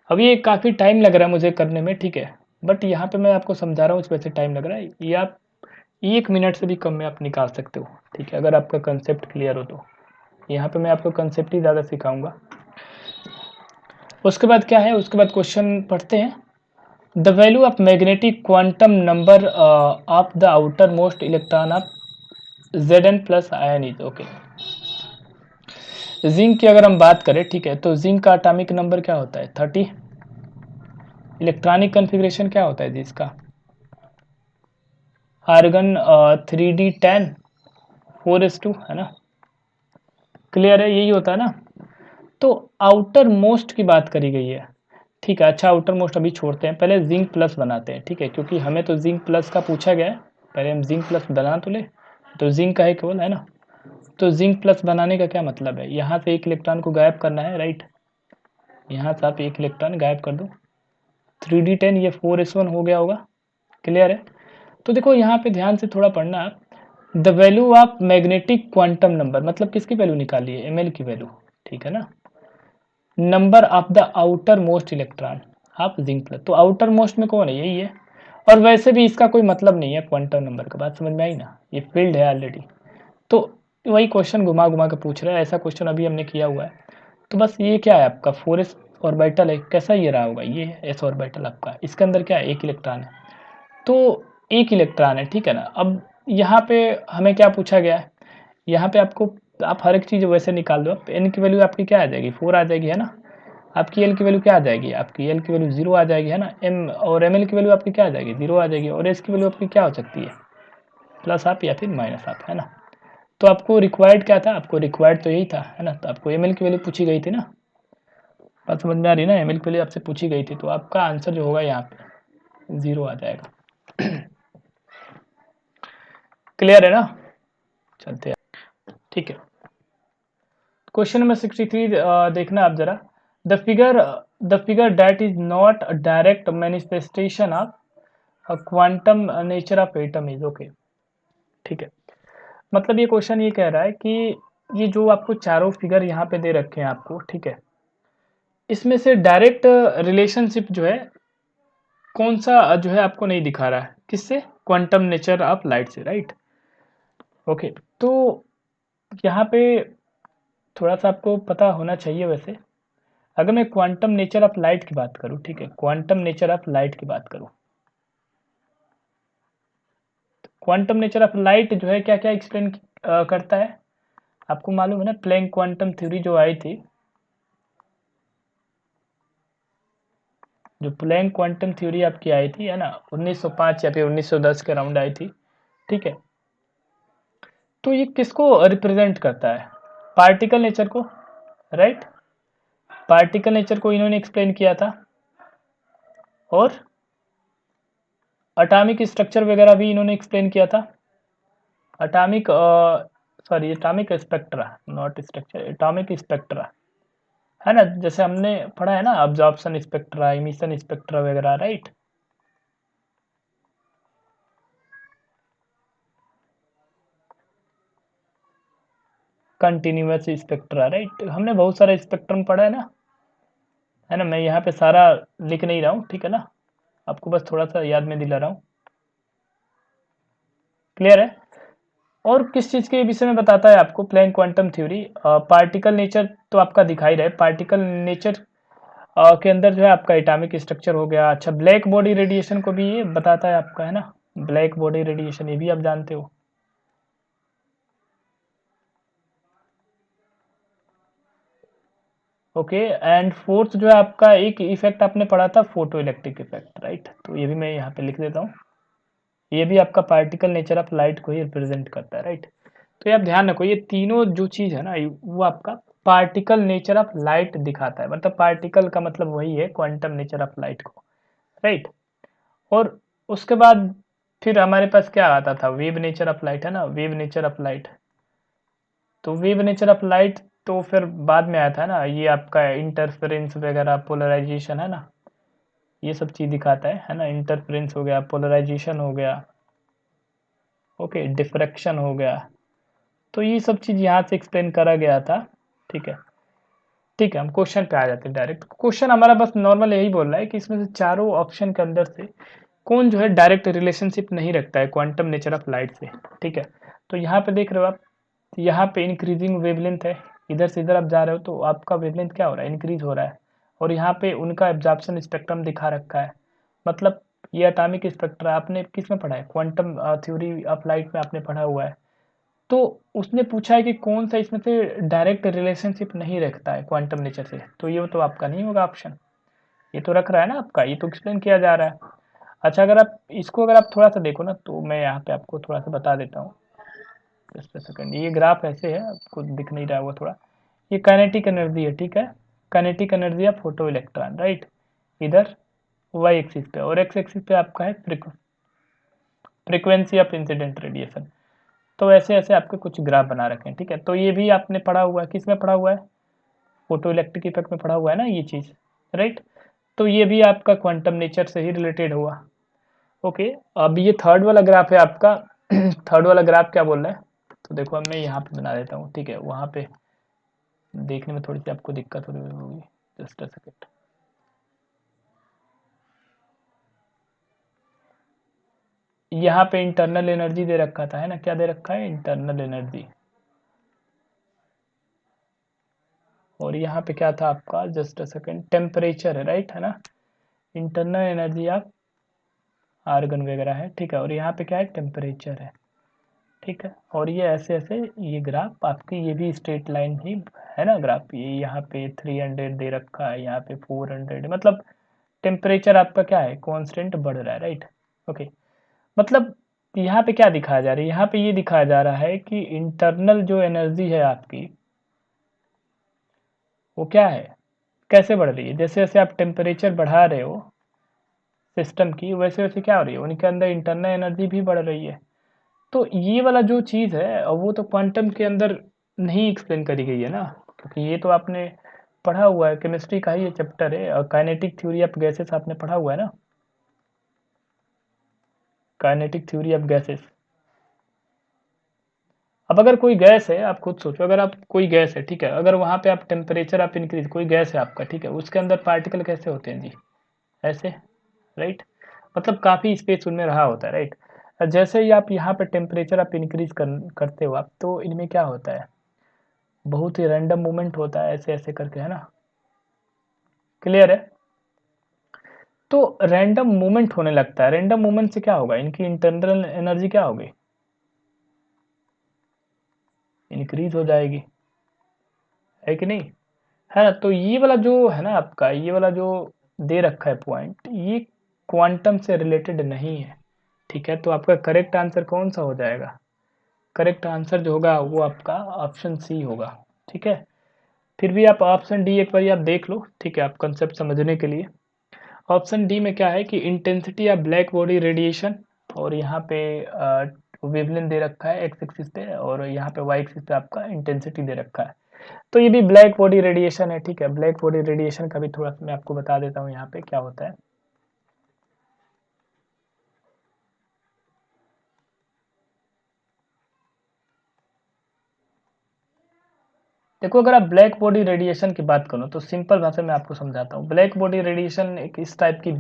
अब ये काफ़ी टाइम लग रहा है मुझे करने में, ठीक है, बट यहाँ पे मैं आपको समझा रहा हूँ, इस वजह से टाइम लग रहा है। ये आप 1 मिनट से भी कम में आप निकाल सकते हो, ठीक है, अगर आपका कंसेप्ट क्लियर हो तो। यहाँ पे मैं आपको कंसेप्ट ही ज़्यादा सिखाऊंगा। उसके बाद क्या है, उसके बाद क्वेश्चन पढ़ते हैं। The value of magnetic quantum number of the outer most electron of Zn plus ion is okay. Zinc की अगर हम बात करें, ठीक है, तो जिंक का एटॉमिक नंबर क्या होता है, 30। इलेक्ट्रॉनिक कन्फिग्रेशन क्या होता है जी इसका, आर्गन 3d10 4s2, है ना, क्लियर है, यही होता है ना। तो आउटर मोस्ट की बात करी गई है, ठीक है। अच्छा आउटर मोस्ट अभी छोड़ते हैं, पहले जिंक प्लस बनाते हैं, ठीक है, क्योंकि हमें तो जिंक प्लस का पूछा गया है। पहले हम जिंक प्लस बना तो ले, तो जिंक का है केवल, है ना। तो जिंक प्लस बनाने का क्या मतलब है, यहाँ से एक इलेक्ट्रॉन को गायब करना है राइट, यहाँ से आप एक इलेक्ट्रॉन गायब कर दो, 3d10 ये 4s1 हो गया होगा, क्लियर है। तो देखो यहाँ पे ध्यान से थोड़ा पढ़ना आप, the value of magnetic quantum number, मतलब किसकी वैल्यू निकाली है, ml की वैल्यू, ठीक है ना। Number of the outer most electron of zinc plus, तो आउटर मोस्ट में कौन है, यही है। और वैसे भी इसका कोई मतलब नहीं है क्वांटम नंबर का, बात समझ में आई ना, ये फील्ड है ऑलरेडी। तो वही क्वेश्चन घुमा घुमा के पूछ रहा है, ऐसा क्वेश्चन अभी हमने किया हुआ है। तो बस ये क्या है आपका 4s ऑर्बिटल है, कैसा ये रहा होगा, ये है s ऑर्बिटल आपका, इसके अंदर क्या है, एक इलेक्ट्रॉन है, तो एक इलेक्ट्रॉन है, ठीक है ना। अब यहाँ पे हमें क्या पूछा गया है, यहाँ पे आपको आप हर एक चीज़ वैसे निकाल दो, एन की वैल्यू आपकी क्या आ जाएगी, 4 आ जाएगी, है ना। आपकी एल की वैल्यू क्या आ जाएगी, आपकी एल की वैल्यू 0 आ जाएगी, है ना। एम और एम एल की वैल्यू आपकी क्या आ जाएगी, 0 आ जाएगी, और एस की वैल्यू आपकी क्या हो सकती है, प्लस आप या फिर माइनस आप, है ना। तो आपको रिक्वायर्ड क्या था, आपको रिक्वायर्ड तो यही था, है ना। तो आपको एम एल की वैल्यू पूछी गई थी ना, बात समझ में आ रही है ना, एम एल की वैल्यू आपसे पूछी गई थी, तो आपका आंसर जो होगा यहाँ पे 0 आ जाएगा, क्लियर है ना, चलते हैं, ठीक है। क्वेश्चन नंबर 63 देखना आप जरा। The figure that is not a direct manifestation of quantum nature of atom is okay. ठीक है, मतलब ये क्वेश्चन ये कह रहा है कि ये जो आपको चारों फिगर यहाँ पे दे रखे हैं आपको, ठीक है, इसमें से डायरेक्ट रिलेशनशिप जो है कौन सा जो है आपको नहीं दिखा रहा है, किससे? क्वांटम नेचर ऑफ लाइट से, राइट। ओके, तो यहाँ पे थोड़ा सा आपको पता होना चाहिए वैसे। अगर मैं क्वांटम नेचर ऑफ लाइट की बात करूँ, ठीक है, क्वांटम नेचर ऑफ लाइट की बात करूँ, क्वांटम नेचर ऑफ लाइट जो है क्या क्या एक्सप्लेन करता है, आपको मालूम है ना, प्लैंक क्वांटम थ्योरी जो आई थी, जो प्लैंक क्वांटम थ्योरी आपकी आई थी, है ना, 1905 या फिर 1910 के अराउंड आई थी, ठीक है। तो ये किसको रिप्रेजेंट करता है? पार्टिकल नेचर को, राइट। पार्टिकल नेचर को इन्होंने एक्सप्लेन किया था, और अटामिक स्ट्रक्चर वगैरह भी इन्होंने एक्सप्लेन किया था। Atomic atomic spectra, not structure, atomic spectra, है ना, जैसे हमने पढ़ा है ना, अब्जॉर्प्शन स्पेक्ट्रा, इमिशन स्पेक्ट्रा वगैरह, राइट। कंटिन्यूअस स्पेक्ट्रा, राइट, हमने बहुत सारा स्पेक्ट्रम पढ़ा है ना। मैं यहाँ पे सारा लिख नहीं रहा हूँ, ठीक है ना, आपको बस थोड़ा सा याद में दिला रहा हूँ। क्लियर है? और किस चीज़ के विषय में बताता है आपको Planck quantum theory? Particle nature तो आपका दिखाई रहा है, पार्टिकल नेचर के अंदर जो है आपका एटॉमिक स्ट्रक्चर हो गया। अच्छा, ब्लैक बॉडी रेडिएशन को भी ये बताता है आपका, है ना, ब्लैक बॉडी रेडिएशन, ये भी आप जानते हो। ओके, एंड फोर्थ जो है आपका एक इफेक्ट आपने पढ़ा था, फोटो इलेक्ट्रिक इफेक्ट, राइट, तो ये भी मैं यहाँ पे लिख देता हूँ। ये भी आपका पार्टिकल नेचर ऑफ लाइट को ही रिप्रेजेंट करता है, राइट। तो ये आप ध्यान रखो, ये तीनों जो चीज़ है ना, वो आपका पार्टिकल नेचर ऑफ लाइट दिखाता है, मतलब पार्टिकल का मतलब वही है क्वांटम नेचर ऑफ लाइट को, राइट। और उसके बाद फिर हमारे पास क्या आता था? वेव नेचर ऑफ लाइट, है ना, वेव नेचर ऑफ लाइट। तो वेव नेचर ऑफ लाइट तो फिर बाद में आया था ना, ये आपका इंटरफेरेंस वगैरह, पोलराइजेशन, है ना, ये सब चीज़ दिखाता है ना, इंटरफेरेंस हो गया, पोलराइजेशन हो गया, ओके, डिफ्रैक्शन हो गया। तो ये सब चीज़ यहाँ से एक्सप्लेन करा गया था, ठीक है। ठीक है, हम क्वेश्चन पे आ जाते हैं डायरेक्ट। क्वेश्चन हमारा बस नॉर्मल यही बोल रहा है कि इसमें से चारों ऑप्शन के अंदर से कौन जो है डायरेक्ट रिलेशनशिप नहीं रखता है क्वांटम नेचर ऑफ लाइट से, ठीक है। तो यहाँ पे देख रहे हो आप, यहाँ पे इंक्रीजिंग वेवलेंथ है, इधर से इधर आप जा रहे हो तो आपका वेवलेंथ क्या हो रहा है? इंक्रीज हो रहा है। और यहाँ पे उनका एब्जॉर्प्शन स्पेक्ट्रम दिखा रखा है, मतलब ये एटॉमिक स्पेक्ट्रा आपने किस में पढ़ा है? क्वांटम थ्योरी ऑफ लाइट में आपने पढ़ा हुआ है। तो उसने पूछा है कि कौन सा इसमें से डायरेक्ट रिलेशनशिप नहीं रखता है क्वांटम नेचर से, तो ये तो आपका नहीं होगा ऑप्शन। ये तो रख रहा है ना आपका, ये तो एक्सप्लेन किया जा रहा है। अच्छा, अगर आप इसको अगर आप थोड़ा सा देखो ना, तो मैं यहाँ पे आपको थोड़ा सा बता देता हूँ, जस्ट अ सेकंड। ये ग्राफ ऐसे है, आपको दिख नहीं रहा होगा थोड़ा, ये काइनेटिक एनर्जी है, ठीक है, kinetic energy of photo electron, right, इधर वाई एक्सिस पे, और एक्स एक्सिस पे आपका है फ्रीक्वेंसी ऑफ इंसिडेंट रेडिएशन। तो ऐसे ऐसे आपके कुछ ग्राफ बना रखे हैं, ठीक है। तो ये भी आपने पढ़ा हुआ है, किस में पढ़ा हुआ है? फोटो इलेक्ट्रिक इफेक्ट में पढ़ा हुआ है ना ये चीज़, राइट। तो ये भी आपका क्वांटम नेचर से ही रिलेटेड हुआ। ओके, अब ये थर्ड वाला ग्राफ है आपका। थर्ड वाला ग्राफ क्या बोल रहा है? तो देखो, अब मैं यहाँ पे बना देता हूँ, ठीक है, वहाँ पे देखने में थोड़ी सी आपको दिक्कत हो रही होगी, जस्ट अ सेकेंड। यहाँ पे इंटरनल एनर्जी दे रखा था, है ना, क्या दे रखा है? Internal energy. और यहाँ पे क्या था आपका? जस्ट अ सेकेंड, टेम्परेचर है, राइट, है ना, इंटरनल एनर्जी ऑफ आर्गन वगैरह है, ठीक है। और यहाँ पे क्या है? टेम्परेचर है, ठीक है। और ये ऐसे ऐसे ये ग्राफ आपकी, ये भी स्ट्रेट लाइन ही है ना ग्राफ, ये यहाँ पे 300 दे रखा है, यहाँ पे 400, मतलब टेम्परेचर आपका क्या है? कांस्टेंट बढ़ रहा है, राइट। ओके, मतलब यहाँ पे क्या दिखाया जा रहा है? यहाँ पे ये दिखाया जा रहा है कि इंटरनल जो एनर्जी है आपकी, वो क्या है, कैसे बढ़ रही है? जैसे जैसे आप टेम्परेचर बढ़ा रहे हो सिस्टम की, वैसे वैसे क्या हो रही है? उनके अंदर इंटरनल एनर्जी भी बढ़ रही है। तो ये वाला जो चीज़ है वो तो क्वांटम के अंदर नहीं एक्सप्लेन करी गई है ना, क्योंकि ये तो आपने पढ़ा हुआ है, केमिस्ट्री का ही ये चैप्टर है। काइनेटिक थ्योरी ऑफ गैसेस आपने पढ़ा हुआ है ना, काइनेटिक थ्योरी ऑफ गैसेस। अब अगर कोई गैस है, आप खुद सोचो, अगर आप कोई गैस है, ठीक है, अगर वहां पे आप टेम्परेचर आप इंक्रीज, कोई गैस है आपका, ठीक है, उसके अंदर पार्टिकल कैसे होते हैं जी, ऐसे, राइट, मतलब काफ़ी स्पेस उनमें रहा होता है, राइट। जैसे ही आप यहाँ पे टेम्परेचर आप इंक्रीज करते हो आप, तो इनमें क्या होता है, बहुत ही रैंडम मूवमेंट होता है, ऐसे ऐसे करके, है ना, क्लियर है। तो रैंडम मूवमेंट होने लगता है, रैंडम मूवमेंट से क्या होगा, इनकी इंटरनल एनर्जी क्या होगी, इंक्रीज हो जाएगी, है कि नहीं, है ना। तो ये वाला जो है ना आपका, ये वाला जो दे रखा है पॉइंट, ये क्वांटम से रिलेटेड नहीं है, ठीक है। तो आपका करेक्ट आंसर कौन सा हो जाएगा, करेक्ट आंसर जो होगा वो आपका ऑप्शन सी होगा, ठीक है। फिर भी आप ऑप्शन डी एक बार आप देख लो, ठीक है, आप कंसेप्ट समझने के लिए। ऑप्शन डी में क्या है कि intensity of black body radiation, और यहाँ पे वेवलेंथ दे रखा है एक्स एक्सिस पे, और यहाँ पे वाई एक्सिस पे आपका इंटेंसिटी दे रखा है। तो ये भी ब्लैक बॉडी रेडिएशन है, ठीक है। ब्लैक बॉडी रेडिएशन का भी थोड़ा सा मैं आपको बता देता हूँ यहाँ पे क्या होता है। देखो, अगर आप ब्लैक बॉडी रेडिएशन की बात करो तो सिंपल भाषा में आपको समझाता हूँ। ब्लैक बॉडी रेडिएशन एक इस टाइप की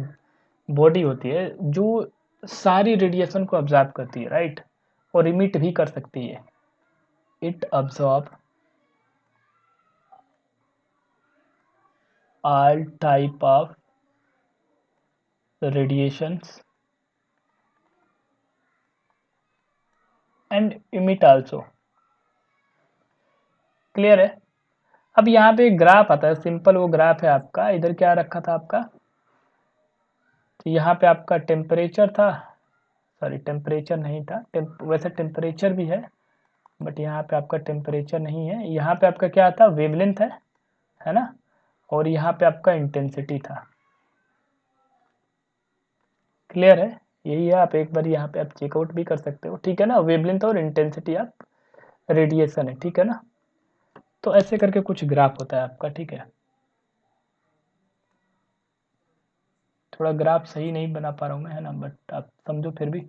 बॉडी होती है जो सारी रेडिएशन को ऑब्जर्व करती है, राइट, और इमिट भी कर सकती है। It absorb all type of radiations and emit also, clear है। अब यहाँ पे एक ग्राफ आता है, सिंपल वो ग्राफ है आपका, इधर क्या रखा था आपका, तो यहाँ पे आपका टेम्परेचर था, सॉरी टेम्परेचर नहीं था, वैसे टेम्परेचर भी है, बट यहाँ पे आपका टेम्परेचर नहीं है। यहाँ पे आपका क्या था, वेवलेंथ है ना, और यहाँ पे आपका इंटेंसिटी था, क्लियर है। यही है, आप एक बार यहाँ पे आप चेकआउट भी कर सकते हो, ठीक है ना, वेवलेंथ और इंटेंसिटी ऑफ रेडिएशन है, ठीक है ना। तो ऐसे करके कुछ ग्राफ होता है आपका, ठीक है। थोड़ा ग्राफ सही नहीं बना पा रहा हूँ मैं, है ना, बट आप समझो फिर भी।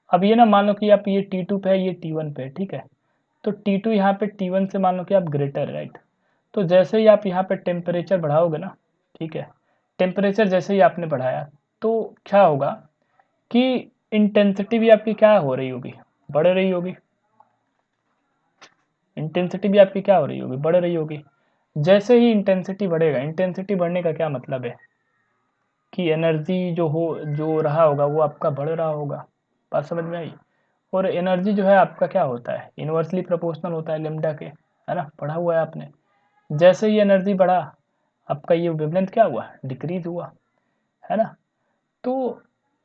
अब ये ना मान लो कि आप ये T2 पे है, ये T1 पे है, ठीक है। तो T2 यहाँ पे T1 से मान लो कि आप ग्रेटर है, राइट। तो जैसे ही आप यहाँ पे टेम्परेचर बढ़ाओगे ना, ठीक है, टेम्परेचर जैसे ही आपने बढ़ाया तो क्या होगा कि इंटेंसिटी भी आपकी क्या हो रही होगी, बढ़ रही होगी। इंटेंसिटी भी आपकी क्या हो रही होगी, बढ़ रही होगी। जैसे ही इंटेंसिटी बढ़ेगा, इंटेंसिटी बढ़ने का क्या मतलब है कि एनर्जी जो रहा होगा वो आपका बढ़ रहा होगा, बात समझ में आई। और एनर्जी जो है आपका क्या होता है, इन्वर्सली प्रोपोर्शनल होता है लेमडा के, है ना, पढ़ा हुआ है आपने। जैसे ही एनर्जी बढ़ा, आपका ये वेवलेंथ क्या हुआ, डिक्रीज हुआ, है ना। तो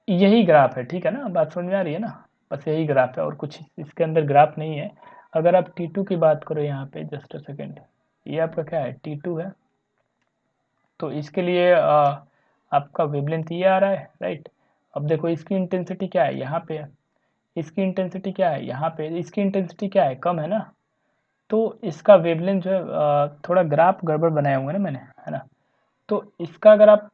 यही ग्राफ है, ठीक है ना, बात समझ में आ रही है ना। बस यही ग्राफ है और कुछ इसके अंदर ग्राफ नहीं है। अगर आप T2 की बात करो यहाँ पे, जस्ट अ सेकेंड, ये आपका क्या है, T2 है। तो इसके लिए आपका वेवलेंथ ये आ रहा है, राइट। अब देखो इसकी इंटेंसिटी क्या है, यहाँ पे है। इसकी इंटेंसिटी क्या है, यहाँ पे। इसकी इंटेंसिटी क्या है, कम है ना। तो इसका वेवलेंथ जो है थोड़ा ग्राफ गड़बड़ बनाया हुआ है ना मैंने, है ना। तो इसका अगर आप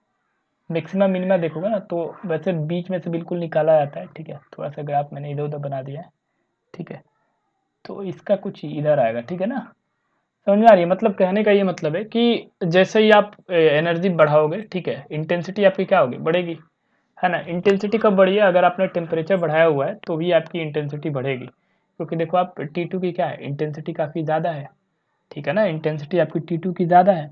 मैक्सिमम मिनिमा देखोगे ना, तो वैसे बीच में से बिल्कुल निकाला जाता है, ठीक है। थोड़ा सा ग्राफ मैंने इधर उधर बना दिया है, ठीक है। तो इसका कुछ इधर आएगा, ठीक है ना। समझ में आ रही है, मतलब कहने का ये मतलब है कि जैसे ही आप एनर्जी बढ़ाओगे, ठीक है, इंटेंसिटी आपकी क्या होगी, बढ़ेगी, है ना। इंटेंसिटी कब बढ़ी है, अगर आपने टेम्परेचर बढ़ाया हुआ है तो भी आपकी इंटेंसिटी बढ़ेगी, क्योंकि देखो आप T2 की क्या है, इंटेंसिटी काफ़ी ज़्यादा है, ठीक है ना, इंटेंसिटी आपकी T2 की ज़्यादा है।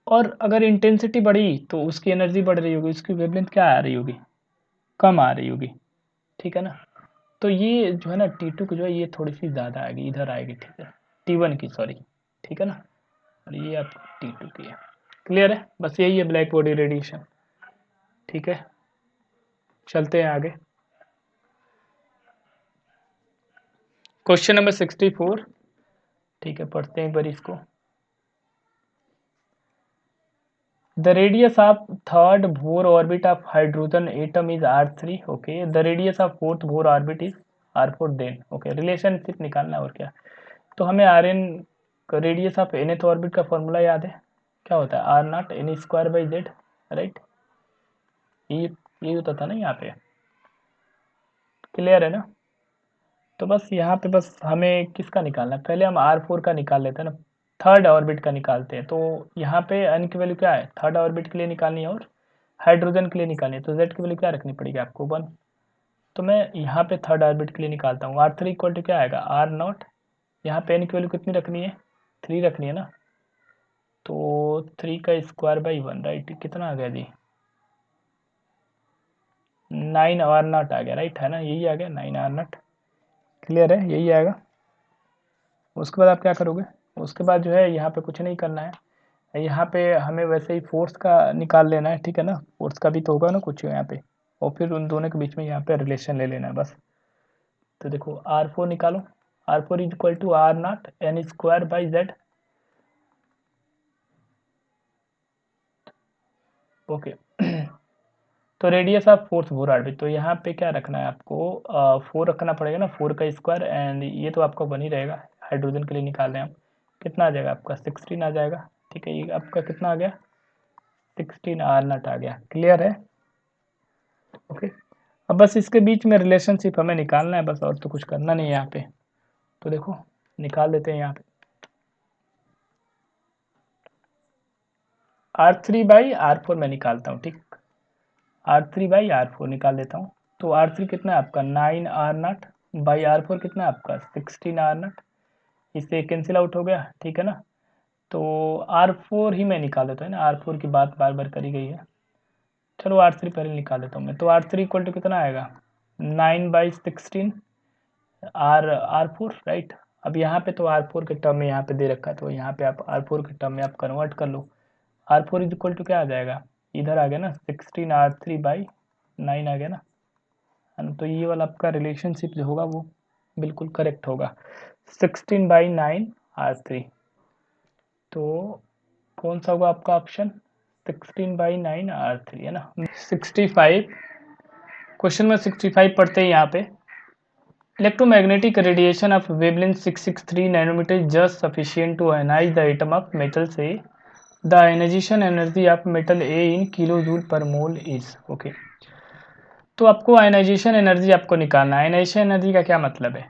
और अगर इंटेंसिटी बढ़ी तो उसकी एनर्जी बढ़ रही होगी, उसकी वेवलेंथ क्या आ रही होगी, कम आ रही होगी, ठीक है ना। तो ये जो है ना T2 की जो है ये थोड़ी सी ज़्यादा आएगी, इधर आएगी, ठीक है, T1 की, सॉरी, ठीक है ना। और ये आप T2 की है, क्लियर है। बस यही है ब्लैक बॉडी रेडिएशन, ठीक है। चलते हैं आगे। क्वेश्चन नंबर 64, ठीक है, पढ़ते हैं एक बार इसको। The radius of third Bohr orbit of hydrogen atom is R3, okay. The radius of fourth Bohr orbit is R4, then okay, relationship निकालना और क्या। तो हमें Rn radius of nth orbit का फॉर्मूला याद है, क्या होता है, R not N square by Z, right. ये होता था ना यहाँ पे, क्लियर है ना। तो बस यहाँ पे बस हमें किसका निकालना है, पहले हम R4 का निकाल लेते हैं ना, थर्ड ऑर्बिट का निकालते हैं। तो यहाँ पे n की वैल्यू क्या है, थर्ड ऑर्बिट के लिए निकालनी है और हाइड्रोजन के लिए निकालनी है, तो z की वैल्यू क्या रखनी पड़ेगी आपको, 1। तो मैं यहाँ पे थर्ड ऑर्बिट के लिए निकालता हूँ, R3 इक्वल टू क्या आएगा, आर नॉट, यहाँ पे n की वैल्यू कितनी रखनी है, 3 रखनी है ना, तो 3 का स्क्वायर बाई 1, राइट, कितना आ गया जी, 9 आर नॉट आ गया, राइट है ना, यही आ गया 9 आर नॉट, क्लियर है, यही आएगा। उसके बाद आप क्या करोगे, उसके बाद जो है यहाँ पे कुछ नहीं करना है, यहाँ पे हमें वैसे ही फोर्स का निकाल लेना है, ठीक है ना, फोर्स का भी तो होगा ना कुछ यहाँ पे, और फिर उन दोनों के बीच में यहाँ पे रिलेशन ले लेना है बस। तो देखो R4 निकालो, R4 is equal to R not N square by Z, okay. तो radius of fourth Bohr orbit, तो यहाँ पे क्या रखना है आपको, 4 रखना पड़ेगा ना, 4 का स्क्वायर, एंड ये तो आपका बन ही रहेगा, हाइड्रोजन के लिए निकाल रहे हैं हम, कितना आ जाएगा आपका 16 आ जाएगा, ठीक है, ये आपका कितना आ गया 16 आर नॉट आ गया, क्लियर है, ओके। अब बस इसके बीच में रिलेशनशिप हमें निकालना है बस, और तो कुछ करना नहीं है यहाँ पे। तो देखो निकाल लेते हैं यहाँ पे, R3 बाई R4 मैं निकालता हूँ, ठीक, R3 बाई R4 निकाल लेता हूँ। तो R3 कितना है आपका 9 आर नॉट बाई R4 कितना है आपका 16 आर नॉट, इससे कैंसिल आउट हो गया, ठीक है ना। तो R4 ही मैं निकाल देता हूँ ना, R4 की बात बार बार करी गई है, चलो R3 पहले निकाल देता हूँ मैं। तो R3 इक्वल टू कितना आएगा 9 बाई 16 R4, राइट। अब यहाँ पे तो R4 के टर्म में यहाँ पे दे रखा है, तो यहाँ पे आप R4 के टर्म में आप कन्वर्ट कर लो, R4 इज इक्वल टू क्या आ जाएगा, इधर आ गया ना 16 R3 बाई 9 आ गया ना, तो ये वाला आपका रिलेशनशिप जो होगा वो बिल्कुल करेक्ट होगा, 16 बाई 9 R3। तो कौन सा होगा आपका ऑप्शन, 16 बाई 9 R3 है ना। 65 क्वेश्चन में 65 पढ़ते हैं यहाँ पे, electromagnetic radiation of wavelength 663 nanometre just sufficient to ionise the atom of metal से the ionisation energy of metal A in kilo joule per mole is, okay. तो आपको आयनाइजेशन एनर्जी आपको निकालना है, आयनाइजेशन एनर्जी का क्या मतलब है,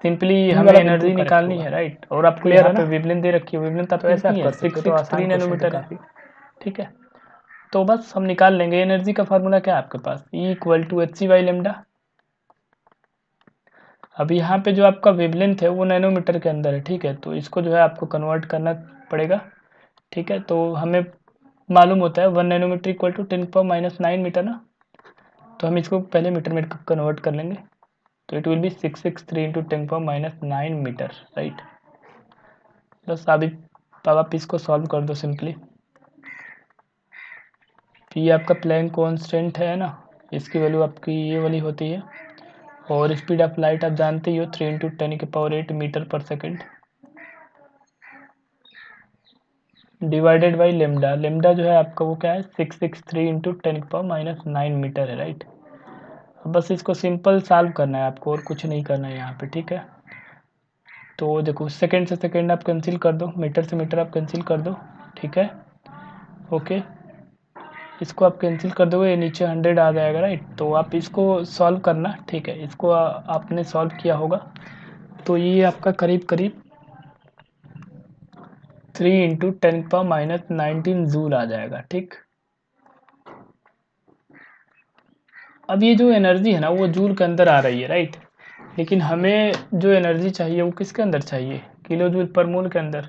सिंपली हमें एनर्जी निकालनी है, राइट। और आपको यहाँ पे वेवलेंथ दे रखी है, वेवलेंथ आपकी कितनी है 663 नैनोमीटर है, ठीक है। तो बस हम निकाल लेंगे, एनर्जी का फार्मूला क्या है आपके पास, E equal to H by lambda. अब यहाँ पे जो आपका वेवलेंथ है वो नैनोमीटर के अंदर है, ठीक है, तो इसको जो है आपको कन्वर्ट करना पड़ेगा, ठीक है। तो हमें मालूम होता है 1 नैनोमीटर इक्वल टू 10⁻⁹ मीटर ना, तो हम इसको पहले मीटर में कन्वर्ट कर लेंगे, तो it will be 663 into 10⁻⁹ metre, right. बस अभी अब आप इसको सॉल्व कर दो सिंपली, ये आपका प्लैंक कांस्टेंट है ना, इसकी वैल्यू आपकी ये वाली होती है, और स्पीड ऑफ लाइट आप जानते ही हो 3 इंटू 10⁸ मीटर पर second divided by lambda, lambda जो है आपका वो क्या है 663 इंटू 10⁻⁹ मीटर है, राइट। बस इसको सिंपल सॉल्व करना है आपको, और कुछ नहीं करना है यहाँ पे, ठीक है। तो देखो सेकंड से सेकंड आप कैंसिल कर दो, मीटर से मीटर आप कैंसिल कर दो, ठीक है, ओके। इसको आप कैंसिल कर दोगे, ये नीचे 100 आ जाएगा, राइट। तो आप इसको सॉल्व करना, ठीक है, इसको आपने सॉल्व किया होगा, तो ये आपका करीब करीब 3 इंटू 10⁻⁹ जूल आ जाएगा, ठीक। अब ये जो एनर्जी है ना वो जूल के अंदर आ रही है, राइट, लेकिन हमें जो एनर्जी चाहिए वो किसके अंदर चाहिए, किलो जूल पर मोल के अंदर।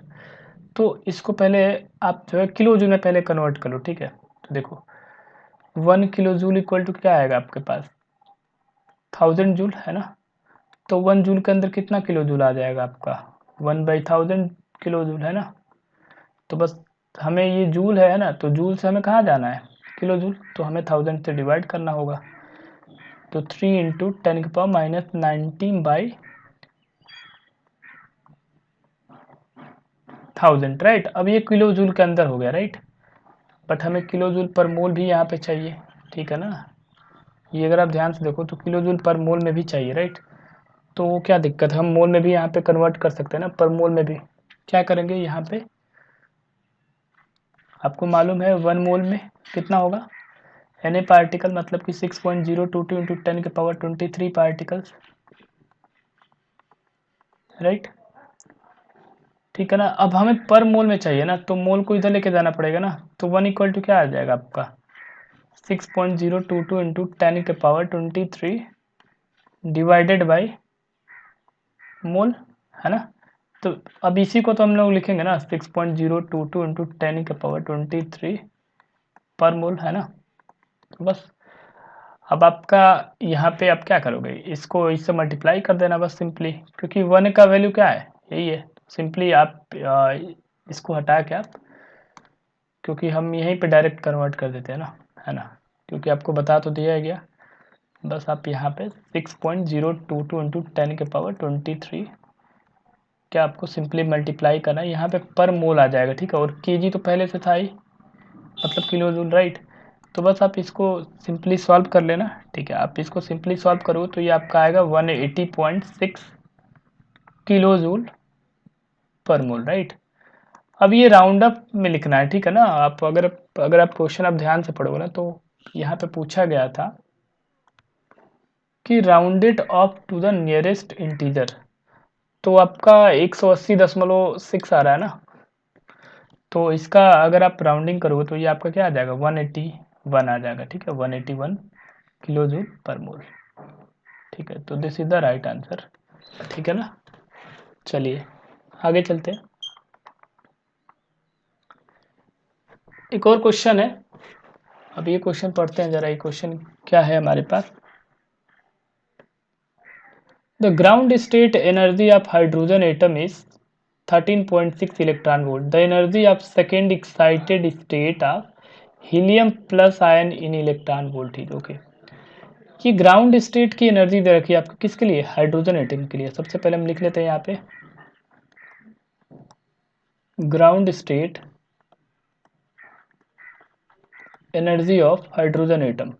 तो इसको पहले आप जो है किलो जूल में पहले कन्वर्ट कर लो, ठीक है। तो देखो 1 किलो जूल इक्वल टू क्या आएगा आपके पास 1000 जूल है ना, तो 1 जूल के अंदर कितना किलो जूल आ जाएगा आपका 1/1000 किलो जूल है ना। तो बस हमें ये जूल है ना, तो जूल से हमें कहाँ जाना है किलो जूल, तो हमें 1000 से डिवाइड करना होगा, तो 3 इंटू 10⁻⁹ बाई 1000, राइट। अब ये किलो जूल के अंदर हो गया, राइट, बट हमें किलो जूल पर मोल भी यहाँ पे चाहिए, ठीक है ना। ये अगर आप ध्यान से देखो तो किलो जूल पर मोल में भी चाहिए, राइट। तो क्या दिक्कत है, हम मोल में भी यहाँ पे कन्वर्ट कर सकते हैं ना, पर मोल में भी, क्या करेंगे यहाँ पे, आपको मालूम है 1 मोल में कितना होगा, Na पार्टिकल मतलब कि 6.022 इंटू 10 के पावर 23 पार्टिकल्स, राइट। ठीक है ना। अब हमें पर मोल में चाहिए ना, तो मोल को इधर लेके जाना पड़ेगा ना, तो 1 इक्वल टू क्या आ जाएगा आपका 6.022 इंटू 10 के पावर 23 डिवाइडेड बाई मोल, है ना। तो अब इसी को तो हम लोग लिखेंगे ना 6.022 इंटू 10 के पावर 23 पर मोल, है ना। तो बस अब आपका यहाँ पे आप क्या करोगे, इसको इससे मल्टीप्लाई कर देना बस सिंपली, क्योंकि 1 का वैल्यू क्या है, यही है। सिंपली आप इसको हटा के आप, क्योंकि हम यहीं पे डायरेक्ट कन्वर्ट कर देते हैं ना, है ना, क्योंकि आपको बता तो दिया गया। बस आप यहाँ पे 6.022 इंटू 10 के पावर 23 क्या आपको सिंपली मल्टीप्लाई करना है, यहाँ पे पर मोल आ जाएगा, ठीक है। और केजी तो पहले से था ही, मतलब किलो जूल, राइट। तो बस आप इसको सिंपली सॉल्व कर लेना, ठीक है। आप इसको सिंपली सॉल्व करो तो ये आपका आएगा 180.6 किलो जूल पर मोल, राइट। अब ये राउंड अप में लिखना है, ठीक है ना। आप अगर आप क्वेश्चन आप ध्यान से पढ़ोगे ना, तो यहाँ पे पूछा गया था कि rounded off to the nearest integer, तो आपका 180.6 आ रहा है ना, तो इसका अगर आप राउंडिंग करोगे तो ये आपका क्या आ जाएगा 181 आ जाएगा, ठीक है, 181 किलो जूल पर मोल, ठीक है। तो this is the right answer, ठीक है ना। चलिए आगे चलते हैं। एक और क्वेश्चन है, अब ये क्वेश्चन पढ़ते हैं जरा। ये क्वेश्चन क्या है हमारे पास, the ground state energy of hydrogen atom is 13.6 electron volt, the energy of second excited state of helium plus ion in electron volt is, okay. ये ग्राउंड स्टेट की एनर्जी दे रखी है आपको, किसके लिए, हाइड्रोजन एटम के लिए। सबसे पहले हम लिख लेते हैं यहाँ पे ground state energy of hydrogen atom,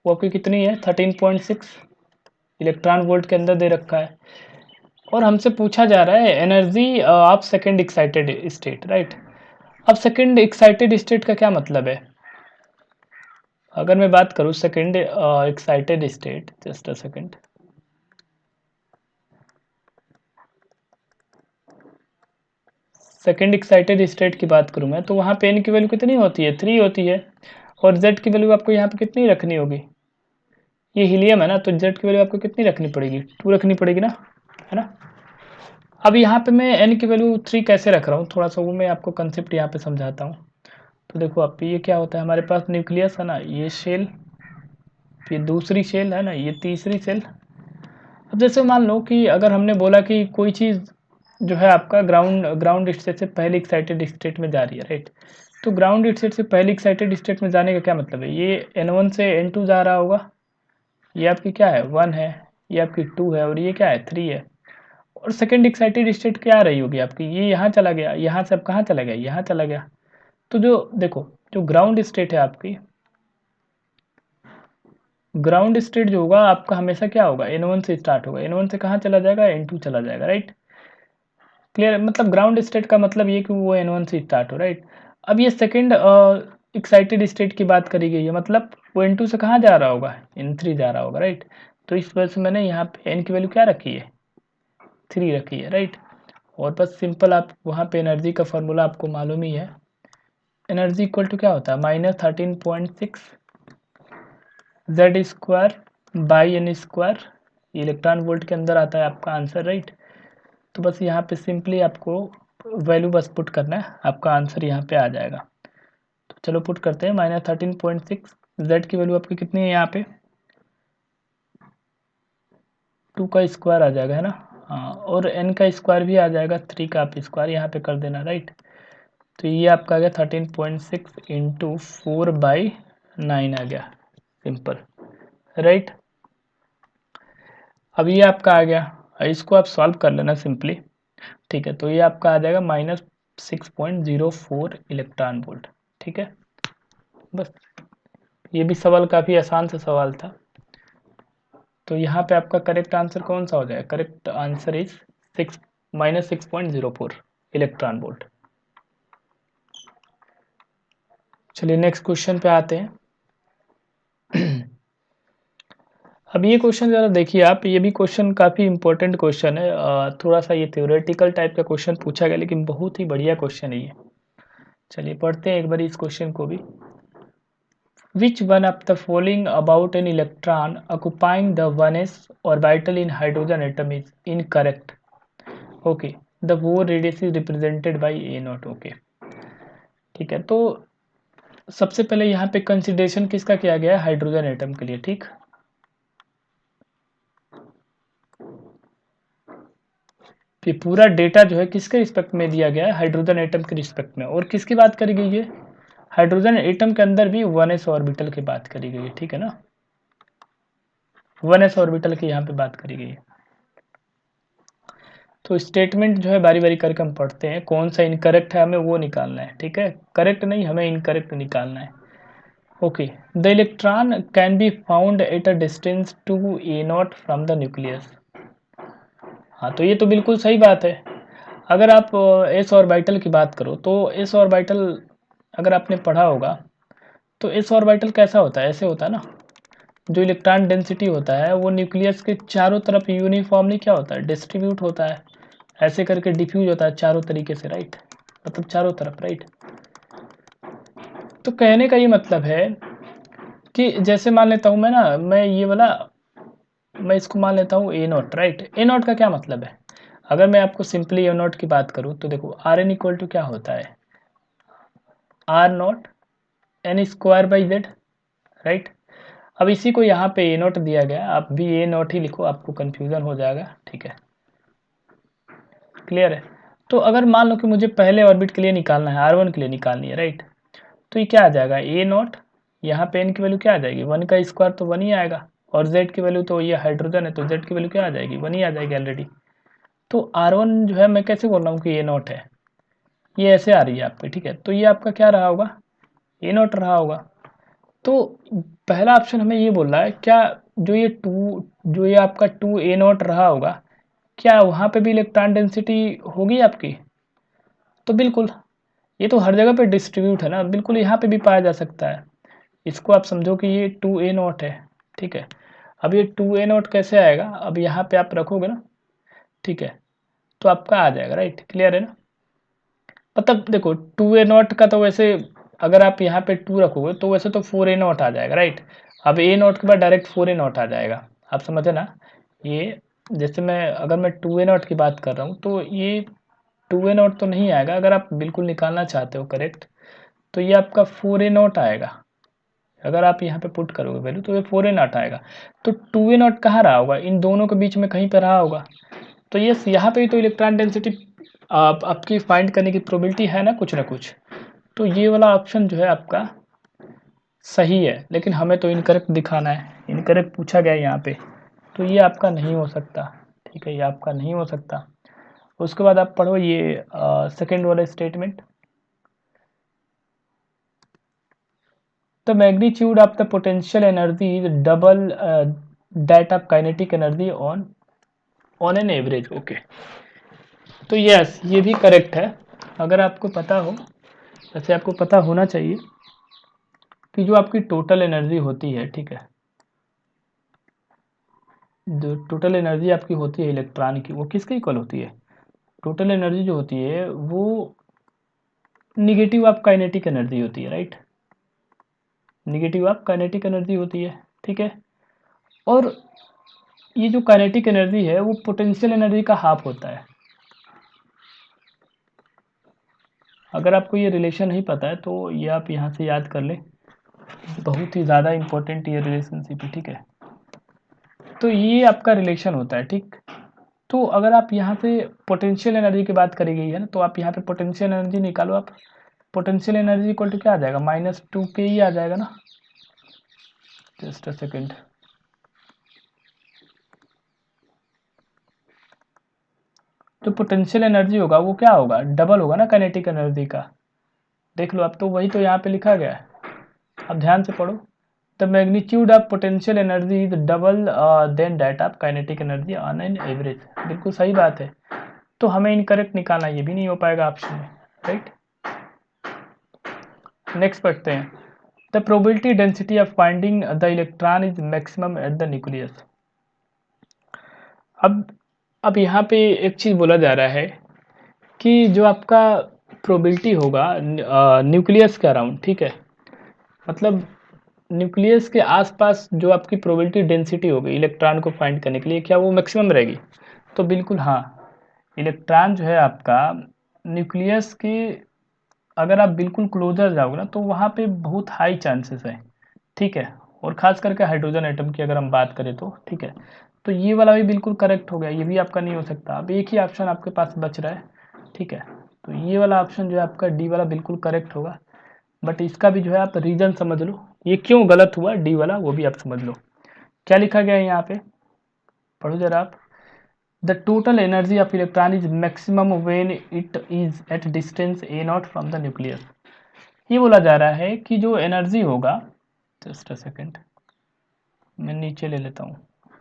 वो आपकी कितनी है 13.6 इलेक्ट्रॉन वोल्ट के अंदर दे रखा है। और हमसे पूछा जा रहा है energy of second excited state, right. अब सेकेंड एक्साइटेड स्टेट का क्या मतलब है, अगर मैं बात करूं second excited state, just a second, second excited state की बात करूं मैं, तो वहां पे एन की वैल्यू कितनी होती है 3 होती है, और जेड की वैल्यू आपको यहाँ पे कितनी रखनी होगी, ये हीलियम है ना, तो जेड की वैल्यू आपको कितनी रखनी पड़ेगी 2 रखनी पड़ेगी ना, है ना। अब यहाँ पे मैं एन की वैल्यू 3 कैसे रख रहा हूँ, थोड़ा सा वो मैं आपको कंसेप्ट यहाँ पे समझाता हूँ। तो देखो आप, ये क्या होता है, हमारे पास न्यूक्लियस है ना, ये शेल, ये दूसरी शेल है ना, ये तीसरी शेल। अब जैसे मान लो कि अगर हमने बोला कि कोई चीज़ जो है आपका ग्राउंड स्टेट से पहले एक्साइटेड स्टेट में जा रही है, राइट। तो ग्राउंड स्टेट से पहले एक्साइटेड स्टेट में जाने का क्या मतलब है, ये N1 से N2 जा रहा होगा, ये आपकी क्या है 1 है, ये आपकी 2 है, और ये क्या है 3 है। और सेकेंड एक्साइटेड स्टेट क्या आ रही होगी आपकी, ये यहाँ चला गया, यहाँ से अब कहाँ चला गया, यहाँ चला गया। तो जो देखो, जो ग्राउंड स्टेट है आपकी, ग्राउंड स्टेट जो होगा आपका हमेशा क्या होगा N1 से स्टार्ट होगा, N1 से कहाँ चला जाएगा N2 चला जाएगा, राइट। क्लियर, मतलब ग्राउंड स्टेट का मतलब ये कि वो N1 से स्टार्ट हो, राइट। अब ये सेकेंड एक्साइटेड स्टेट की बात करी गई है, मतलब वो N2 से कहाँ जा रहा होगा N3 जा रहा होगा, राइट। तो इस वजह से मैंने यहाँ पे N की वैल्यू क्या रखी है 3 रखी है, राइट। और बस सिंपल आप वहाँ पे एनर्जी का फॉर्मूला आपको मालूम ही है, एनर्जी इक्वल टू क्या होता है -13.6 Z square by N square, electron volt के अंदर आता है आपका आंसर, राइट। तो बस यहाँ पे सिंपली आपको वैल्यू बस पुट करना है, आपका आंसर यहाँ पे आ जाएगा। तो चलो पुट करते हैं -13.6, जेड की वैल्यू आपकी कितनी है यहाँ पे 2 का स्क्वायर आ जाएगा, है ना। हाँ, और एन का स्क्वायर भी आ जाएगा, 3 का आप स्क्वायर यहाँ पे कर देना, राइट। तो ये आपका आ गया 13.6 इंटू 4/9 आ गया, सिंपल, राइट। अब ये आपका आ गया, इसको आप सॉल्व कर लेना सिंपली, ठीक है। तो ये आपका आ जाएगा -6.04 इलेक्ट्रॉन वोल्ट, ठीक है। बस ये भी सवाल काफ़ी आसान सा सवाल था। तो यहाँ पे आपका करेक्ट आंसर कौन सा हो जाएगा, correct answer is -6.04 electron volt. चलिए नेक्स्ट क्वेश्चन पे आते हैं। अब ये क्वेश्चन ज़रा देखिए आप, ये भी क्वेश्चन काफ़ी इंपॉर्टेंट क्वेश्चन है। थोड़ा सा ये थ्योरेटिकल टाइप का क्वेश्चन पूछा गया, लेकिन बहुत ही बढ़िया क्वेश्चन है ये। चलिए पढ़ते हैं एक बार इस क्वेश्चन को भी। Which one of the following about an electron occupying the 1s orbital in hydrogen atom is incorrect? Okay, the Bohr radius is represented by a naught. Okay, ठीक है। तो सबसे पहले यहाँ पे कंसिडरेशन किसका किया गया है? हाइड्रोजन एटम के लिए। ठीक, ये पूरा डेटा जो है किसके रिस्पेक्ट में दिया गया है? हाइड्रोजन एटम के रिस्पेक्ट में। और किसकी बात करी गई है? हाइड्रोजन एटम के अंदर भी 1s ऑर्बिटल की बात करी गई है। ठीक है ना, 1s ऑर्बिटल की यहाँ पे बात करी गई है। तो स्टेटमेंट जो है बारी बारी करके हम पढ़ते हैं, कौन सा इनकरेक्ट है हमें वो निकालना है। ठीक है, करेक्ट नहीं, हमें इनकरेक्ट निकालना है। Okay, the electron can be found at a distance two A naught from the nucleus. हाँ, तो ये तो बिल्कुल सही बात है। अगर आप एस ऑर्बिटल की बात करो तो एस ऑर्बिटल अगर आपने पढ़ा होगा तो एस ऑर्बिटल कैसा होता है? ऐसे होता है ना, जो इलेक्ट्रॉन डेंसिटी होता है वो न्यूक्लियस के चारों तरफ यूनिफॉर्मली क्या होता है? डिस्ट्रीब्यूट होता है, ऐसे करके डिफ्यूज होता है चारों तरीके से, राइट, मतलब चारों तरफ, राइट। तो कहने का ये मतलब है कि जैसे मान लेता हूँ मैं ना, मैं ये वाला मैं इसको मान लेता हूँ ए नॉट, राइट। ए नॉट का क्या मतलब है? अगर मैं आपको सिंपली ए नॉट की बात करूँ तो देखो, आर एन इक्वल टू क्या होता है? R not N square by Z, right. अब इसी को यहाँ पे ए नॉट दिया गया, आप भी ए नॉट ही लिखो, आपको कंफ्यूजन हो जाएगा। ठीक है, क्लियर है। तो अगर मान लो कि मुझे पहले ऑर्बिट के लिए निकालना है, R1 के लिए निकालनी है, राइट, तो ये क्या आ जाएगा? ए नॉट, यहाँ पे एन की वैल्यू क्या आ जाएगी? 1 का स्क्वायर तो 1 ही आएगा, और जेड की वैल्यू तो ये हाइड्रोजन है तो जेड की वैल्यू क्या आ जाएगी? 1 ही आ जाएगी ऑलरेडी। तो R1 जो है मैं कैसे बोल रहा हूँ कि ए नॉट है, ये ऐसे आ रही है आपकी। ठीक है, तो ये आपका क्या रहा होगा? ए नॉट रहा होगा। तो पहला ऑप्शन हमें ये बोल रहा है, क्या जो ये आपका 2 ए नॉट रहा होगा, क्या वहाँ पे भी इलेक्ट्रॉन डेंसिटी होगी आपकी? तो बिल्कुल, ये तो हर जगह पे डिस्ट्रीब्यूट है ना, बिल्कुल यहाँ पे भी पाया जा सकता है। इसको आप समझो कि ये 2 ए नॉट है। ठीक है, अब ये 2 ए नॉट कैसे आएगा? अब यहाँ पे आप रखोगे ना, ठीक है, तो आपका आ जाएगा, राइट, क्लियर है ना। मतलब देखो 2 ए नॉट का तो वैसे अगर आप यहाँ पे 2 रखोगे तो वैसे तो 4 ए नॉट आ जाएगा, राइट। अब ए नॉट के बाद डायरेक्ट 4 ए नॉट आ जाएगा, आप समझे ना। ये जैसे मैं अगर मैं 2 ए नॉट की बात कर रहा हूँ तो ये 2 ए नॉट तो नहीं आएगा। अगर आप बिल्कुल निकालना चाहते हो करेक्ट, तो ये आपका 4 ए नॉट आएगा। अगर आप यहाँ पे पुट करोगे वैल्यू तो ये 4 ए नॉट आएगा। तो 2 ए नॉट कहाँ रहा होगा? इन दोनों के बीच में कहीं पे रहा होगा। तो ये यहाँ पे तो इलेक्ट्रॉन डेंसिटी आपकी फाइंड करने की प्रोबेबिलिटी है ना कुछ। तो ये वाला ऑप्शन जो है आपका सही है, लेकिन हमें तो इनकरेक्ट दिखाना है, इनकरेक्ट पूछा गया है यहाँ पे, तो ये आपका नहीं हो सकता। ठीक है, ये आपका नहीं हो सकता। उसके बाद आप पढ़ो ये सेकेंड वाला statement. The magnitude of the potential energy is double that of kinetic energy on an average. Okay, तो यस, ये भी करेक्ट है। अगर आपको पता हो, वैसे आपको पता होना चाहिए कि जो आपकी टोटल एनर्जी होती है, ठीक है, जो टोटल एनर्जी आपकी होती है इलेक्ट्रॉन की, वो किसके इक्वल होती है? टोटल एनर्जी जो होती है वो निगेटिव ऑफ काइनेटिक एनर्जी होती है, right, negative of kinetic energy होती है। ठीक है, और ये जो काइनेटिक एनर्जी है वो पोटेंशियल एनर्जी का हाफ होता है। अगर आपको ये रिलेशन नहीं पता है तो ये आप यहाँ से याद कर लें, बहुत ही ज़्यादा इंपॉर्टेंट ये रिलेशनशिप है। ठीक है, तो ये आपका रिलेशन होता है। ठीक, तो अगर आप यहाँ पे पोटेंशियल एनर्जी की बात करी गई है ना, तो आप यहाँ पे पोटेंशियल एनर्जी निकालो। आप पोटेंशियल एनर्जी इक्वल टू क्या आ जाएगा? -2k ही आ जाएगा ना। जस्ट अ सेकेंड, जो पोटेंशियल एनर्जी होगा वो क्या होगा? डबल होगा ना काइनेटिक एनर्जी का। देख लो, अब तो वही तो यहाँ पे लिखा गया है, अब ध्यान से पढ़ो। The magnitude of potential energy is double than that of kinetic energy on an average. बिल्कुल सही बात है। तो हमें इनकरेक्ट निकालना, ये भी नहीं हो पाएगा ऑप्शन में, राइट। नेक्स्ट पढ़ते हैं, the probability density of finding the electron is maximum at the nucleus. अब यहाँ पे एक चीज़ बोला जा रहा है कि जो आपका प्रोबेबिलिटी होगा न्यूक्लियस के अराउंड, ठीक है, मतलब न्यूक्लियस के आसपास जो आपकी प्रोबेबिलिटी डेंसिटी होगी इलेक्ट्रॉन को फाइंड करने के लिए, क्या वो मैक्सिमम रहेगी? तो बिल्कुल हाँ, इलेक्ट्रॉन जो है आपका न्यूक्लियस के, अगर आप बिल्कुल क्लोजर जाओगे ना तो वहाँ पे बहुत हाई चांसेस है, ठीक है, और ख़ास करके हाइड्रोजन एटम की अगर हम बात करें तो, ठीक है। तो ये वाला भी बिल्कुल करेक्ट हो गया, ये भी आपका नहीं हो सकता। अब एक ही ऑप्शन आपके पास बच रहा है, ठीक है, तो ये वाला ऑप्शन जो है आपका डी वाला बिल्कुल करेक्ट होगा। बट इसका भी जो है आप रीज़न समझ लो, ये क्यों गलत हुआ डी वाला, वो भी आप समझ लो। क्या लिखा गया है यहाँ पे, पढ़ो जरा आप। The total energy of electron is maximum when it is at distance A naught from the nucleus. ये बोला जा रहा है कि जो एनर्जी होगा, जस्ट अ सेकेंड, मैं नीचे ले लेता हूँ,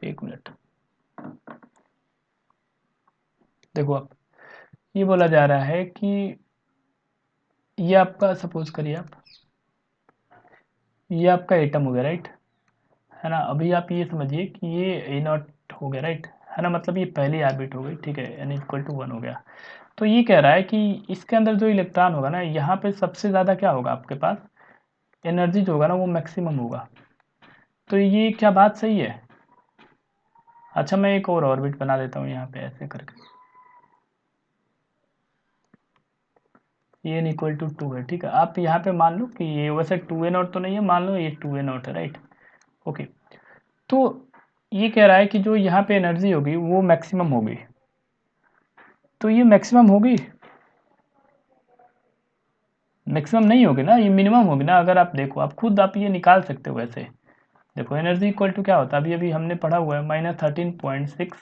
एक मिनट। देखो आप, ये बोला जा रहा है कि ये आपका, सपोज करिए आप, ये आपका एटम हो गया, राइट, है ना। अभी आप ये समझिए कि ये ए नॉट हो गया, राइट, है ना, मतलब ये पहली ऑर्बिट हो गई, ठीक है, एन इक्वल टू 1 हो गया। तो ये कह रहा है कि इसके अंदर जो इलेक्ट्रॉन होगा ना, यहाँ पे सबसे ज़्यादा क्या होगा आपके पास, एनर्जी जो होगा ना वो मैक्सिमम होगा। तो ये क्या बात सही है? अच्छा, मैं एक और ऑर्बिट बना देता हूँ यहाँ पे ऐसे करके, ये एन इक्वल टू 2 है, ठीक है। आप यहाँ पे मान लो कि ये वैसे 2a नॉट तो नहीं है, मान लो ये 2a नॉट है, राइट, ओके। तो ये कह रहा है कि जो यहाँ पे एनर्जी होगी वो मैक्सिमम होगी, तो ये मैक्सिमम होगी, मैक्सिमम नहीं होगी ना, ये मिनिमम होगी ना। अगर आप देखो, आप खुद आप ये निकाल सकते हो वैसे। देखो एनर्जी इक्वल टू क्या होता है, अभी अभी हमने पढ़ा हुआ है, -13.6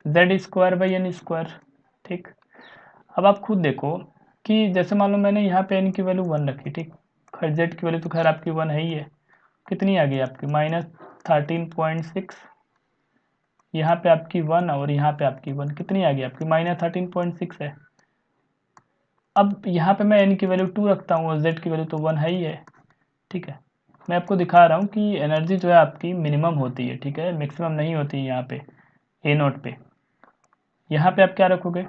Z square by N square, ठीक। अब आप खुद देखो कि जैसे मान लो मैंने यहाँ पे एन की वैल्यू 1 रखी, ठीक, खैर जेड की वैल्यू तो खैर आपकी 1 है ही है, कितनी आ गई आपकी -13.6, यहाँ पे आपकी 1 और यहाँ पे आपकी 1, कितनी आ गई आपकी -13.6 है। अब यहाँ पे मैं एन की वैल्यू 2 रखता हूँ और जेड की वैल्यू तो 1 है ही है, ठीक है। मैं आपको दिखा रहा हूँ कि एनर्जी जो है आपकी मिनिमम होती है, ठीक है, मैक्सिमम नहीं होती है यहाँ पे ए नोट पे। यहाँ पे आप क्या रखोगे,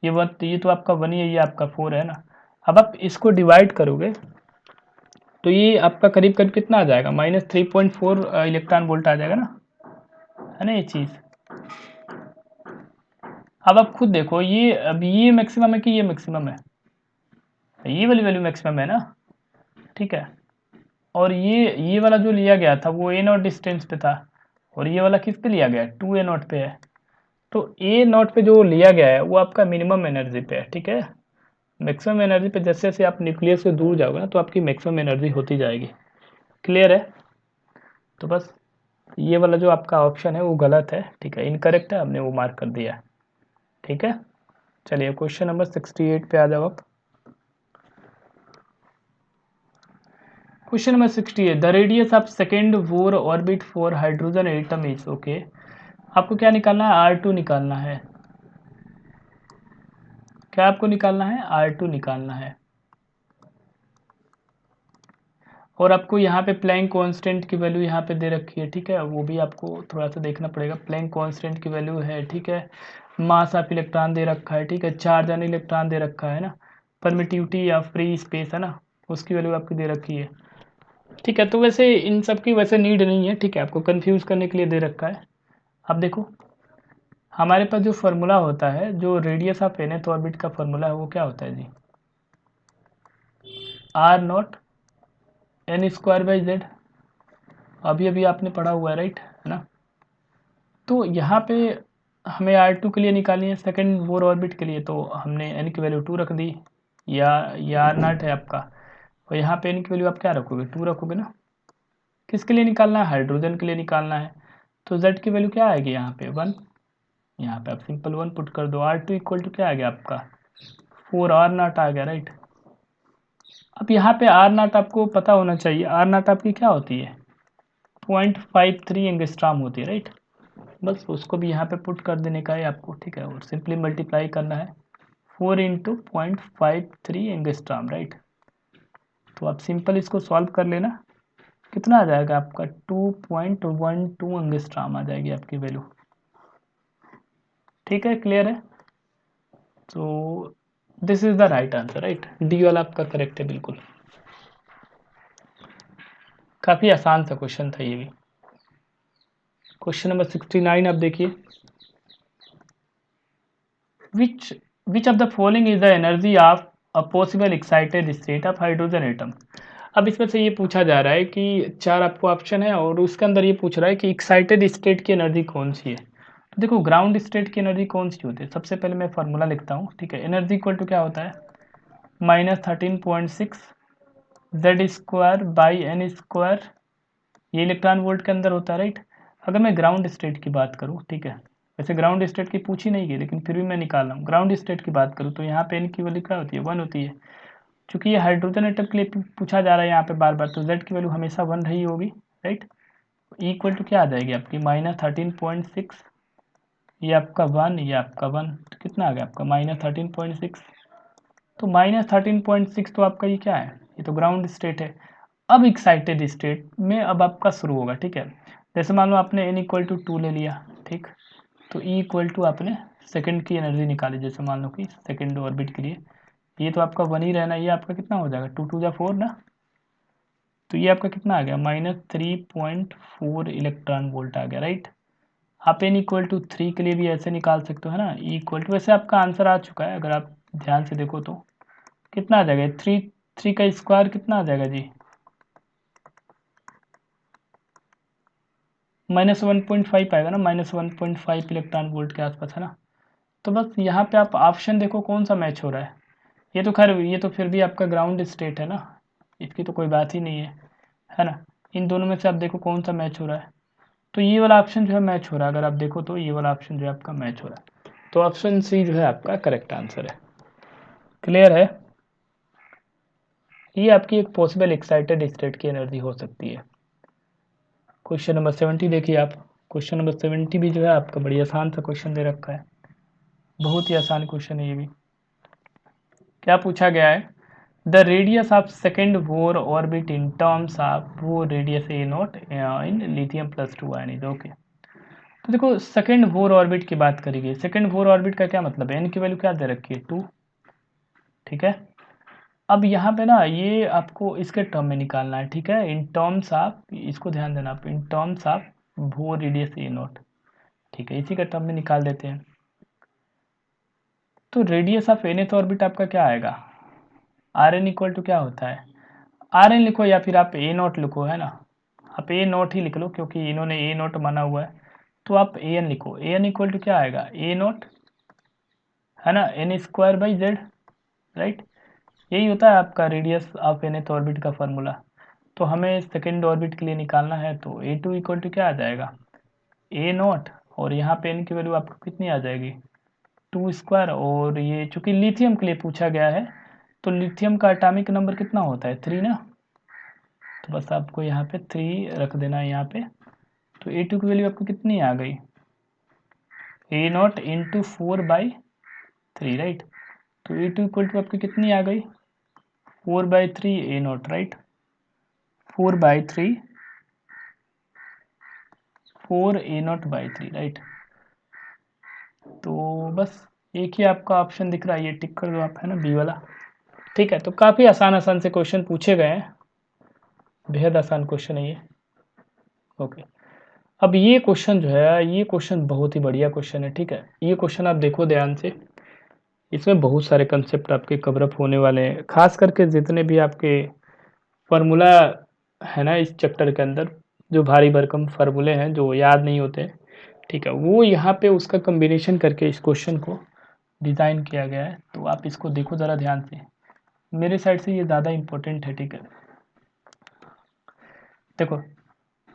ये तो आपका 1 ही है, ये आपका 4 है ना। अब आप इसको डिवाइड करोगे तो ये आपका करीब करीब कितना आ जाएगा, -3.4 इलेक्ट्रॉन वोल्ट आ जाएगा ना, है ना ये चीज़। अब आप खुद देखो, ये अब ये मैक्सिमम है कि ये मैक्सिमम है, ये वाली वैल्यू मैक्सिमम है ना, ठीक है। और ये वाला जो लिया गया था वो ए नॉट डिस्टेंस पे था, और ये वाला किस पे लिया गया है, 2a नॉट पे है। तो ए नॉट पे जो लिया गया है वो आपका मिनिमम एनर्जी पे है, ठीक है। मैक्सिमम एनर्जी पे जैसे जैसे आप न्यूक्लियस से दूर जाओगे ना तो आपकी मैक्सिमम एनर्जी होती जाएगी, क्लियर है। तो बस ये वाला जो आपका ऑप्शन है वो गलत है, ठीक है, इनकरेक्ट है, हमने वो मार्क कर दिया है, ठीक है। चलिए क्वेश्चन नंबर 68 पे आ जाओ आप। Question number 68, the radius of second Bohr orbit for hydrogen atom is, okay. आपको क्या निकालना है, R2 निकालना है। क्या आपको निकालना है, R2 निकालना है। और आपको यहाँ पे प्लैंक कांस्टेंट की वैल्यू यहाँ पे दे रखी है, ठीक है, वो भी आपको थोड़ा सा देखना पड़ेगा। प्लैंक कांस्टेंट की वैल्यू है, ठीक है। मास ऑफ इलेक्ट्रॉन दे रखा है, ठीक है, चार्ज ऑन इलेक्ट्रॉन दे रखा है ना। परमिटिविटी या फ्री स्पेस है ना, उसकी वैल्यू आपकी दे रखी है, ठीक है। तो वैसे इन सब की वैसे नीड नहीं है, ठीक है, आपको कंफ्यूज करने के लिए दे रखा है। अब देखो हमारे पास जो फार्मूला होता है, जो रेडियस ऑफ nth ऑर्बिट का फार्मूला है वो क्या होता है जी, R not N square by Z. अभी अभी आपने पढ़ा हुआ है, राइट, है ना। तो यहाँ पे हमें R2 के लिए निकालनी है सेकंड बोर ऑर्बिट के लिए, तो हमने n की वैल्यू 2 रख दी, या आर नॉट है आपका, और यहाँ पे n की वैल्यू आप क्या रखोगे, 2 रखोगे ना। किसके लिए निकालना है, हाइड्रोजन के लिए निकालना है। तो z की वैल्यू क्या आएगी यहाँ पे 1, यहाँ पे आप सिंपल 1 पुट कर दो। R2 इक्वल टू क्या आ गया आपका 4 आर नॉट आ गया, राइट। अब यहाँ पे आर नॉट आपको पता होना चाहिए, आर नॉट आपकी क्या होती है 0.53 एंगस्ट्रॉम होती है, राइट। बस उसको भी यहाँ पे पुट कर देने का है आपको, ठीक है, और सिंपली मल्टीप्लाई करना है 4 इंटू 0.53 एंगस्ट्राम, राइट। तो आप सिंपल इसको सॉल्व कर लेना, कितना आ जाएगा आपका 2.12 एंगस्ट्राम आ जाएगी आपकी वैल्यू, ठीक है, क्लियर है। तो this is the right answer, right, D वाला आपका करेक्ट है बिल्कुल। काफ़ी आसान सा क्वेश्चन था ये भी। क्वेश्चन नंबर 69 आप देखिए, which which of the following is the energy of a possible excited state of hydrogen atom. अब इसमें से ये पूछा जा रहा है कि चार आपको ऑप्शन है और उसके अंदर ये पूछ रहा है कि एक्साइटेड स्टेट की एनर्जी कौन सी है। तो देखो ग्राउंड स्टेट की एनर्जी कौन सी होती है, सबसे पहले मैं फार्मूला लिखता हूँ, ठीक है। एनर्जी इक्वल टू क्या होता है, -13.6 Z square by N square, ये इलेक्ट्रॉन वोल्ट के अंदर होता है, राइट। अगर मैं ग्राउंड स्टेट की बात करूँ, ठीक है, वैसे ग्राउंड स्टेट की पूछी नहीं गई लेकिन फिर भी मैं निकाल रहा हूँ। ग्राउंड स्टेट की बात करूँ तो यहाँ पे एन की वैल्यू क्या होती है, 1 होती है। चूंकि ये हाइड्रोजन एटम के लिए पूछा जा रहा है यहाँ पे बार बार, तो जेड की वैल्यू हमेशा 1 रही होगी, राइट। इक्वल टू क्या आ जाएगी आपकी -13.6, ये आपका 1, ये आपका 1, तो कितना आ गया आपका -13.6। तो -13.6 तो आपका ये क्या है, ये तो ग्राउंड स्टेट है। अब एक्साइटेड स्टेट में अब आपका शुरू होगा, ठीक है। जैसे मान लो आपने n इक्वल टू 2 ले लिया, ठीक, तो E इक्वल टू आपने सेकंड की एनर्जी निकाली, जैसे मान लो कि सेकंड ऑर्बिट के लिए, ये तो आपका 1 ही रहना, ये आपका कितना हो जाएगा 2 2 जा 4 ना, तो ये आपका कितना आ गया -3.4 इलेक्ट्रॉन वोल्ट आ गया, राइट। आप n इक्वल टू 3 के लिए भी ऐसे निकाल सकते हो, है ना। E इक्वल टू, वैसे आपका आंसर आ चुका है अगर आप ध्यान से देखो तो, कितना आ जाएगा 3 का स्क्वायर कितना आ जाएगा जी, -1.5 आएगा ना, -1.5 इलेक्ट्रॉन वोल्ट के आसपास, है ना। तो बस यहाँ पे आप ऑप्शन देखो कौन सा मैच हो रहा है। ये तो खैर ये तो फिर भी आपका ग्राउंड स्टेट है ना, इसकी तो कोई बात ही नहीं है ना। इन दोनों में से आप देखो कौन सा मैच हो रहा है, तो ये वाला ऑप्शन जो है मैच हो रहा है। अगर आप देखो तो ये वाला ऑप्शन जो है आपका मैच हो रहा है, तो ऑप्शन सी जो है आपका करेक्ट आंसर है, क्लियर है। ये आपकी एक पॉसिबल एक्साइटेड स्टेट की एनर्जी हो सकती है। क्वेश्चन नंबर 70 देखिए आप, क्वेश्चन नंबर 70 भी जो है आपका बड़ी आसान सा क्वेश्चन दे रखा है, बहुत ही आसान क्वेश्चन है ये भी। क्या पूछा गया है, the radius of second Bohr orbit in terms of वो radius A not in lithium +2 ion is okay. तो देखो सेकेंड वोर ऑर्बिट की बात करी गई, सेकेंड वोर ऑर्बिट का क्या मतलब है, एन की वैल्यू क्या दे रखी है 2, ठीक है। अब यहाँ पे ना ये आपको इसके टर्म में निकालना है, ठीक है, इन टर्म्स ऑफ, इसको ध्यान देना आप, इन टर्म्स ऑफ वो रेडियस ए नॉट, ठीक है, इसी का टर्म में निकाल देते हैं। तो रेडियस ऑफ एनथ ऑर्बिट आपका क्या आएगा, आर एन इक्वल टू क्या होता है, आर एन लिखो या फिर आप ए नॉट लिखो, है ना। आप ए नॉट ही लिख लो क्योंकि इन्होंने ए नॉट माना हुआ है, तो आप ए एन लिखो, ए एन इक्वल टू क्या आएगा ए नॉट, है ना, N square by Z, right. यही होता है आपका रेडियस ऑफ एनथ ऑर्बिट का फार्मूला। तो हमें सेकेंड ऑर्बिट के लिए निकालना है, तो ए टू इक्वल टू क्या आ जाएगा ए नॉट, और यहाँ पे एन की वैल्यू आपको कितनी आ जाएगी 2 स्क्वायर, और ये चूंकि लिथियम के लिए पूछा गया है तो लिथियम का एटॉमिक नंबर कितना होता है 3 ना, तो बस आपको यहाँ पे 3 रख देना है यहाँ पे। तो ए टू की वैल्यू आपको कितनी आ गई ए नॉट इंटू 4/3, राइट। तो ए टू इक्वल टू आपकी कितनी आ गई 4/3 A not, right, 4/3 4 A not by 3, right. तो बस एक ही आपका ऑप्शन दिख रहा है, ये टिक कर दो आप, है ना, बी वाला, ठीक है। तो काफ़ी आसान आसान से क्वेश्चन पूछे गए हैं, बेहद आसान क्वेश्चन है ये, ओके। अब ये क्वेश्चन जो है, ये क्वेश्चन बहुत ही बढ़िया क्वेश्चन है, ठीक है। ये क्वेश्चन आप देखो ध्यान से, इसमें बहुत सारे कंसेप्ट आपके कवर अप होने वाले हैं, खास करके जितने भी आपके फार्मूला है ना इस चैप्टर के अंदर, जो भारी भरकम फार्मूले हैं जो याद नहीं होते, ठीक है, वो यहाँ पे उसका कम्बिनेशन करके इस क्वेश्चन को डिज़ाइन किया गया है। तो आप इसको देखो ज़रा ध्यान से, मेरे साइड से ये ज़्यादा इम्पोर्टेंट है, ठीक है। देखो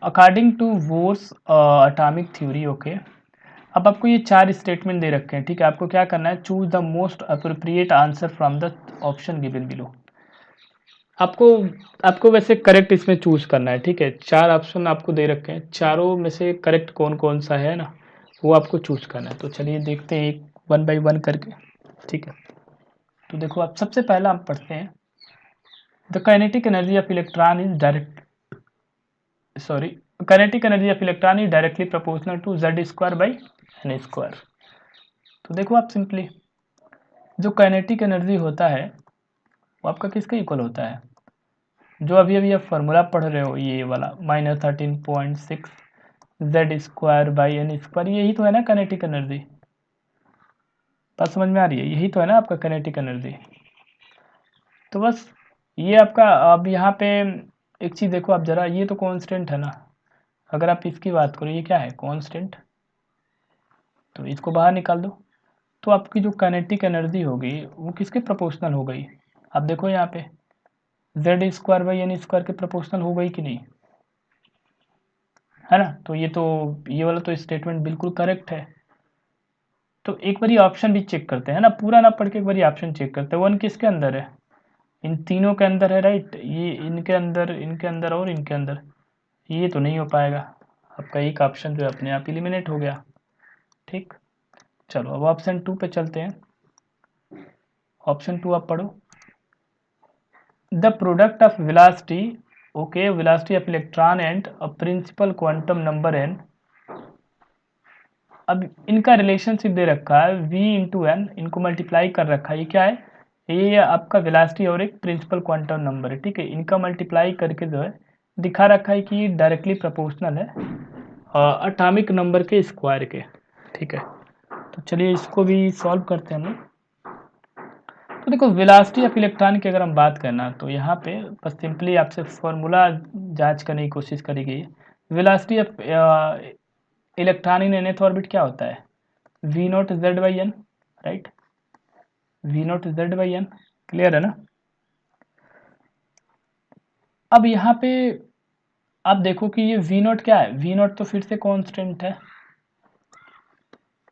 according to Bohr's atomic theory, okay. अब आपको ये 4 स्टेटमेंट दे रखे हैं, ठीक है। आपको क्या करना है, choose the most appropriate answer from the option given below. आपको आपको वैसे करेक्ट इसमें चूज करना है, ठीक है। 4 ऑप्शन आपको दे रखे हैं, चारों में से करेक्ट कौन कौन सा है ना, वो आपको चूज करना है। तो चलिए देखते हैं एक 1 बाई 1 करके, ठीक है। तो देखो आप सबसे पहला आप पढ़ते हैं, the kinetic energy of electron is kinetic energy of electron is directly proportional to z square by N square. तो देखो आप सिंपली जो काइनेटिक एनर्जी होता है वो आपका किसके इक्वल होता है, जो अभी अभी आप फार्मूला पढ़ रहे हो ये वाला -13.6 z square by N square, यही तो है ना काइनेटिक एनर्जी। बात समझ में आ रही है, यही तो है ना आपका काइनेटिक एनर्जी। तो बस ये आपका, अब यहाँ पे एक चीज़ देखो आप ज़रा, ये तो कांस्टेंट है ना, अगर आप इसकी बात करो ये क्या है कांस्टेंट, तो इसको बाहर निकाल दो, तो आपकी जो काइनेटिक एनर्जी होगी वो किसके प्रोपोर्शनल हो गई, आप देखो यहाँ पे z square by N square के प्रोपोर्शनल हो गई कि नहीं, है ना। तो ये वाला तो स्टेटमेंट बिल्कुल करेक्ट है। तो एक बारी ऑप्शन भी चेक करते हैं ना, पूरा ना पढ़ के एक बारी ऑप्शन चेक करते हैं, वन किसके अंदर है, इन तीनों के अंदर है राइट, ये इनके अंदर और इनके अंदर, ये तो नहीं हो पाएगा, आपका एक ऑप्शन जो है अपने आप एलिमिनेट हो गया, ठीक। चलो अब ऑप्शन 2 पे चलते हैं। ऑप्शन 2 आप पढ़ो, the product of velocity, okay, velocity of electron and a principal quantum number N. अब इनका रिलेशनशिप दे रखा है v इंटू एन, इनको मल्टीप्लाई कर रखा है, ये क्या है, ये आपका वेलोसिटी और एक प्रिंसिपल क्वांटम नंबर है, ठीक है। इनका मल्टीप्लाई करके जो है दिखा रखा है कि ये डायरेक्टली प्रोपोर्शनल है एटॉमिक नंबर के स्क्वायर के, ठीक है। तो चलिए इसको भी सॉल्व करते हैं हम लोग। तो देखो वेलोसिटी ऑफ इलेक्ट्रॉन की अगर हम बात करना, तो यहाँ पे बस सिंपली आपसे फॉर्मूला जांच करने की कोशिश करी गई है। Velocity of electron in nth orbit क्या होता है, v naught Z by N, right, v naught Z by N, clear है ना। अब यहाँ पे आप देखो कि ये v नॉट क्या है, v नॉट तो फिर से कांस्टेंट है,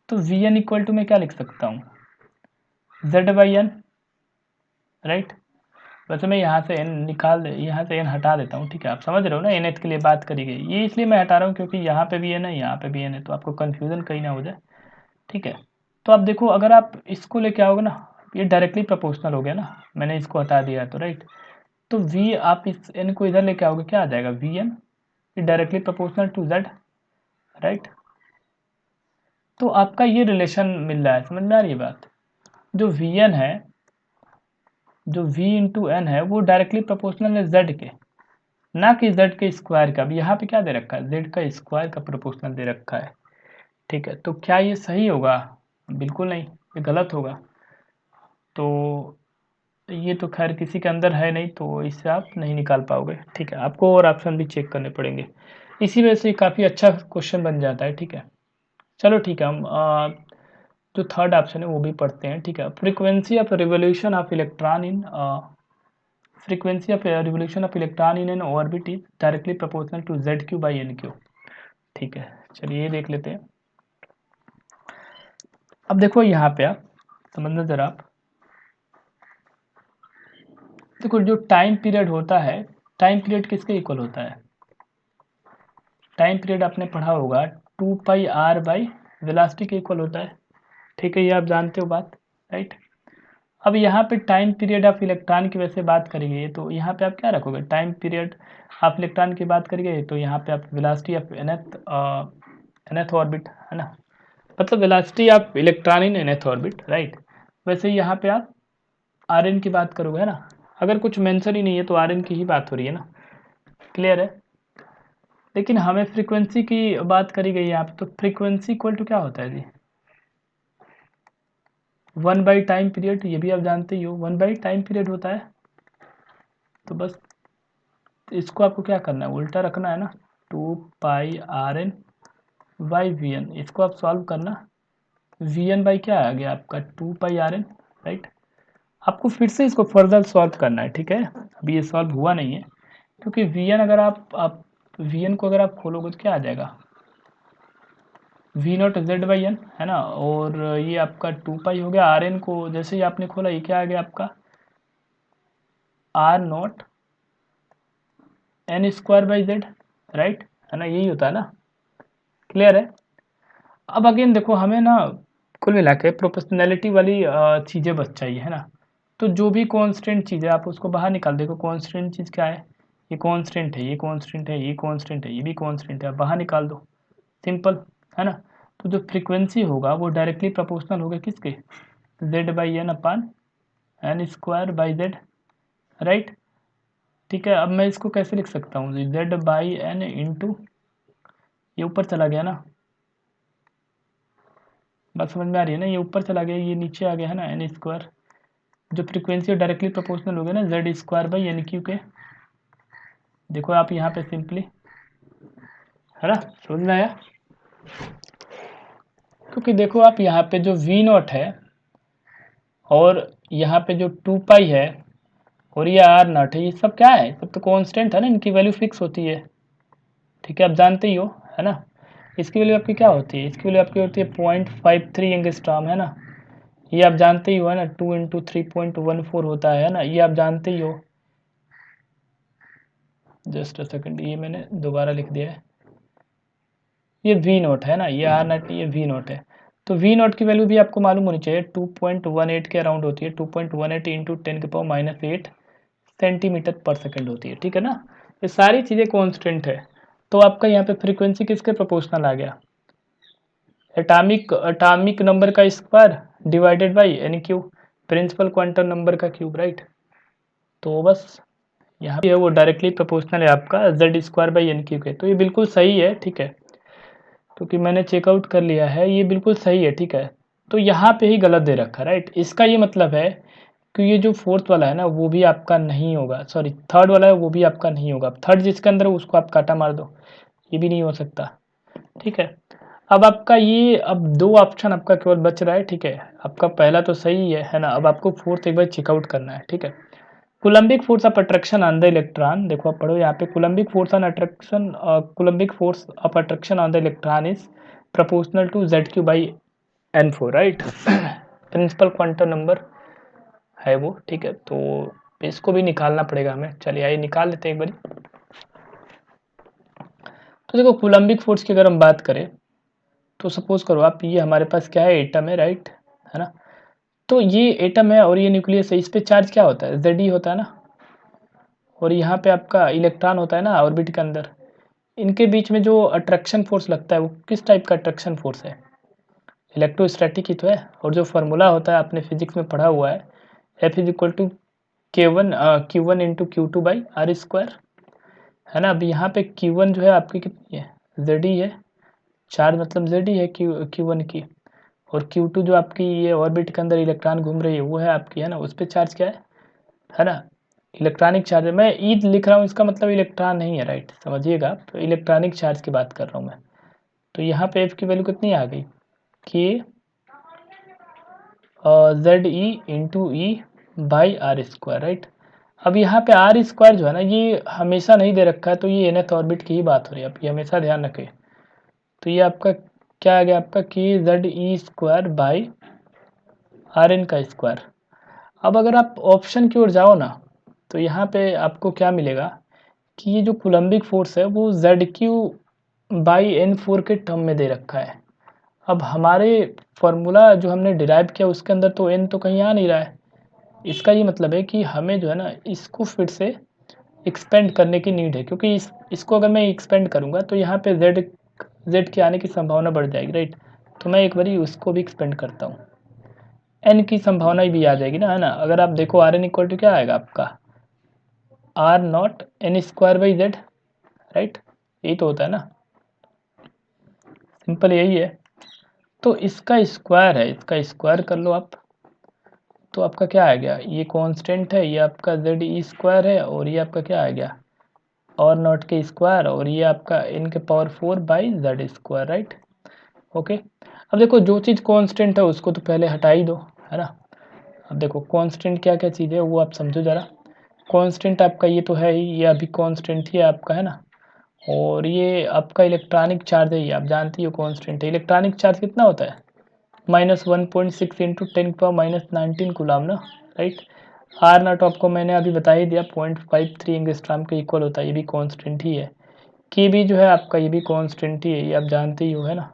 तो वी एन इक्वल टू मैं क्या लिख सकता हूँ, जेड बाई एन, राइट। वैसे मैं यहाँ से यहाँ से n हटा देता हूँ, ठीक है। आप समझ रहे हो ना, nth के लिए बात करी गई, ये इसलिए मैं हटा रहा हूँ क्योंकि यहाँ पे भी n है, यहाँ पे भी n है, तो आपको कन्फ्यूजन कहीं ना हो जाए, ठीक है। तो आप देखो अगर आप इसको लेके आओगे ना, ये डायरेक्टली प्रोपोर्शनल हो गया ना, मैंने इसको हटा दिया तो राइट, तो v आप इस n को इधर लेके आओगे क्या आ जाएगा, वी एन, ये directly proportional to z, right. तो आपका ये रिलेशन मिल रहा है, समझ में आ रही है बात, जो वी एन है, जो v इंटू एन है वो डायरेक्टली प्रोपोर्शनल है z के, ना कि z के स्क्वायर का। अब यहाँ पे क्या दे रखा है, z का स्क्वायर का प्रोपोर्शनल दे रखा है, ठीक है। तो क्या ये सही होगा, बिल्कुल नहीं, ये गलत होगा। तो ये तो खैर किसी के अंदर है नहीं, तो इससे आप नहीं निकाल पाओगे, ठीक है। आपको और ऑप्शन भी चेक करने पड़ेंगे, इसी वजह से काफ़ी अच्छा क्वेश्चन बन जाता है, ठीक है। चलो ठीक है, हम जो थर्ड ऑप्शन है वो भी पढ़ते हैं, ठीक है। Frequency of revolution of electron in frequency of revolution of electron in an orbit is directly proportional to zq by nq, ठीक है। चलिए ये देख लेते हैं। अब देखो यहाँ पे आप समझना जरा, आप देखो जो टाइम पीरियड होता है, टाइम पीरियड किसके इक्वल होता है, टाइम पीरियड आपने पढ़ा होगा 2πr बाई वेलोसिटी के इक्वल होता है, ठीक है, ये आप जानते हो बात, राइट। अब यहाँ पे टाइम पीरियड ऑफ इलेक्ट्रॉन की वैसे बात करेंगे, तो यहाँ पे आप क्या रखोगे, टाइम पीरियड ऑफ इलेक्ट्रॉन की बात करेंगे, तो यहाँ पे आप वेलोसिटी ऑफ nth ऑर्बिट, है ना, मतलब velocity of electron in nth orbit, right. वैसे यहाँ पे आप आर एन की बात करोगे, है ना, अगर कुछ मेंशन ही नहीं है तो आर एन की ही बात हो रही है ना, क्लियर है। लेकिन हमें फ्रीक्वेंसी की बात करी गई है यहाँ पे, तो फ्रीक्वेंसी इक्वल टू क्या होता है जी, 1 बाई टाइम पीरियड, ये भी आप जानते ही हो 1 बाई टाइम पीरियड होता है। तो बस इसको आपको क्या करना है, उल्टा रखना है ना, 2πrn बाई वी एन, इसको आप सॉल्व करना, वी एन बाई क्या आ गया आपका 2πrn, राइट। आपको फिर से इसको फर्दर सॉल्व करना है, ठीक है, अभी ये सॉल्व हुआ नहीं है, क्योंकि वी एन अगर आप वी एन को अगर आप खोलोगे तो क्या आ जाएगा, V naught Z by N, है ना, और ये आपका 2π हो गया, आर एन को जैसे ही आपने खोला ये क्या आ गया आपका R not N square by Z, right, है ना, यही होता है ना, क्लियर है। अब अगेन देखो हमें ना कुल मिला के प्रोपोर्शनैलिटी वाली चीज़ें बस चाहिए, है ना। तो जो भी कांस्टेंट चीज़ है आप उसको बाहर निकाल, देखो कांस्टेंट चीज़ क्या है, ये कांस्टेंट है, ये कांस्टेंट है, ये कांस्टेंट है, ये भी कांस्टेंट है, आप बाहर निकाल दो, सिंपल, है ना। तो जो फ्रीक्वेंसी होगा वो डायरेक्टली प्रोपोर्शनल होगा किसके, Z by N upon N square by Z, right. ठीक है, अब मैं इसको कैसे लिख सकता हूँ, जेड बाई एन इंटू, ये ऊपर चला गया ना, बात समझ में आ रही है ना, ये ऊपर चला गया, ये नीचे आ गया, है ना, एन स्क्वायर, जो फ्रीक्वेंसी डायरेक्टली प्रोपोर्शनल हो गया ना Z square by N cube के। देखो आप यहाँ पे सिंपली, है ना, समझ में आया। क्योंकि देखो आप यहाँ पे जो वी नॉट है और यहाँ पे जो 2 पाई है और ये आर नॉट है, ये सब क्या है, सब तो कांस्टेंट है ना, इनकी वैल्यू फिक्स होती है। ठीक है, आप जानते ही हो, है ना। इसकी वैल्यू आपकी क्या होती है, इसकी वैल्यू आपकी होती है 0.53 एंगस्ट्रॉम, है ना। ये आप जानते ही हो, है ना, 2 इंटू 3.14 होता है ना, ये आप जानते ही हो। जस्ट अ सेकंड, ये मैंने दोबारा लिख दिया है, ये वी नोट है ना, ये आर नॉट, ये वी नोट है। तो वी नोट की वैल्यू भी आपको मालूम होनी चाहिए, 2.18 के अराउंड होती है, 2.18 इंटू 10⁻⁻8 सेंटीमीटर पर सेकंड होती है, ठीक है ना। ये सारी चीज़ें कांस्टेंट है। तो आपका यहाँ पे फ्रीक्वेंसी किसके प्रोपोर्शनल आ गया, एटॉमिक नंबर का square divided by N cube, principal quantum number का क्यूब, राइट। तो बस यहाँ पे है वो डायरेक्टली प्रोपोर्शनल है आपका Z square by N cube के, तो ये बिल्कुल सही है, ठीक है, क्योंकि मैंने चेकआउट कर लिया है, ये बिल्कुल सही है, ठीक है। तो यहाँ पे ही गलत दे रखा है, राइट। इसका ये मतलब है कि ये जो फोर्थ वाला है ना वो भी आपका नहीं होगा, सॉरी थर्ड वाला है वो भी आपका नहीं होगा, थर्ड जिसके अंदर है उसको आप काटा मार दो, ये भी नहीं हो सकता, ठीक है। अब आपका ये, अब दो ऑप्शन आपका केवल बच रहा है, ठीक है। आपका पहला तो सही है ना, अब आपको फोर्थ एक बार चेकआउट करना है, ठीक है। Coulombic force of attraction on the electron, देखो आप पढ़ो यहाँ पे, Coulombic force on attraction, Coulombic force of attraction on the electron is proportional to Z cube by N four, right. Principal quantum number है वो, ठीक है। तो इसको भी निकालना पड़ेगा हमें, चलिए आइए निकाल लेते हैं एक बार। तो देखो कूलम्बिक फोर्स की अगर हम बात करें तो सपोज करो आप, ये हमारे पास क्या है, एटम है, राइट, है ना। तो ये एटम है और ये न्यूक्लियस है, इस पे चार्ज क्या होता है, जेड होता है ना, और यहाँ पे आपका इलेक्ट्रॉन होता है ना ऑर्बिट के अंदर। इनके बीच में जो अट्रैक्शन फोर्स लगता है वो किस टाइप का अट्रैक्शन फोर्स है, इलेक्ट्रोस्टैटिक ही तो है। और जो फार्मूला होता है आपने फिजिक्स में पढ़ा हुआ है, F is equal to Q1 into Q2 by R square, है ना। अब यहाँ पे Q1 जो है आपकी कितनी है, जेड है, चार्ज मतलब जेड है Q1 की, और Q2 जो आपकी ये ऑर्बिट के अंदर इलेक्ट्रॉन घूम रही है वो है आपकी, है ना, उस पर चार्ज क्या है ना, इलेक्ट्रॉनिक चार्ज है। मैं ई लिख रहा हूँ, इसका मतलब इलेक्ट्रॉन नहीं है, राइट, समझिएगा, तो इलेक्ट्रॉनिक चार्ज की बात कर रहा हूँ मैं। तो यहाँ पे एफ की वैल्यू कितनी आ गई, कि Z E into E by R square, right. अब यहाँ पे आर स्क्वायर जो है ना ये हमेशा नहीं दे रखा है, तो ये nth ऑर्बिट की ही बात हो रही है, आप ये हमेशा ध्यान रखें। तो ये आपका क्या आ गया, आपका कि Z E square by R N का स्क्वायर। अब अगर आप ऑप्शन की ओर जाओ ना तो यहाँ पे आपको क्या मिलेगा कि ये जो कूलम्बिक फोर्स है वो Z cube by N four के टर्म में दे रखा है। अब हमारे फॉर्मूला जो हमने डिराइव किया उसके अंदर तो एन तो कहीं आ नहीं रहा है। इसका ये मतलब है कि हमें जो है ना इसको फिर से एक्सपेंड करने की नीड है, क्योंकि इसको अगर मैं एक्सपेंड करूँगा तो यहाँ पे जेड के आने की संभावना बढ़ जाएगी, राइट। तो मैं एक बारी उसको भी एक्सपेंड करता हूँ, एन की संभावना भी आ जाएगी ना, है ना। अगर आप देखो आर एन इक्वल टू क्या आएगा आपका, R not N square by Z, right, यही तो होता है ना, सिंपल यही है। तो इसका स्क्वायर है, इसका स्क्वायर कर लो आप, तो आपका क्या आ गया, ये कांस्टेंट है, ये आपका जेड ई स्क्वायर है, और ये आपका क्या आ गया, और नॉट के स्क्वायर, और ये आपका एन के power 4 by Z square, right, okay. अब देखो जो चीज़ कांस्टेंट है उसको तो पहले हटा ही दो, है ना। अब देखो कांस्टेंट क्या क्या चीज़ है वो आप समझो ज़रा। कांस्टेंट आपका ये तो है ही, ये अभी कांस्टेंट ही है आपका, है ना। और ये आपका इलेक्ट्रॉनिक चार्ज है, ये आप जानती हो कांस्टेंट है। इलेक्ट्रॉनिक चार्ज कितना होता है, -1.6 इंटू 10⁻⁻19 कूलम ना, राइट। आर नॉट आपको मैंने अभी बता ही दिया, 0.53 एंगस्ट्रॉम के इक्वल होता है, ये भी कांस्टेंट ही है। के भी जो है आपका ये भी कांस्टेंट ही है, ये आप जानते ही हो, है ना,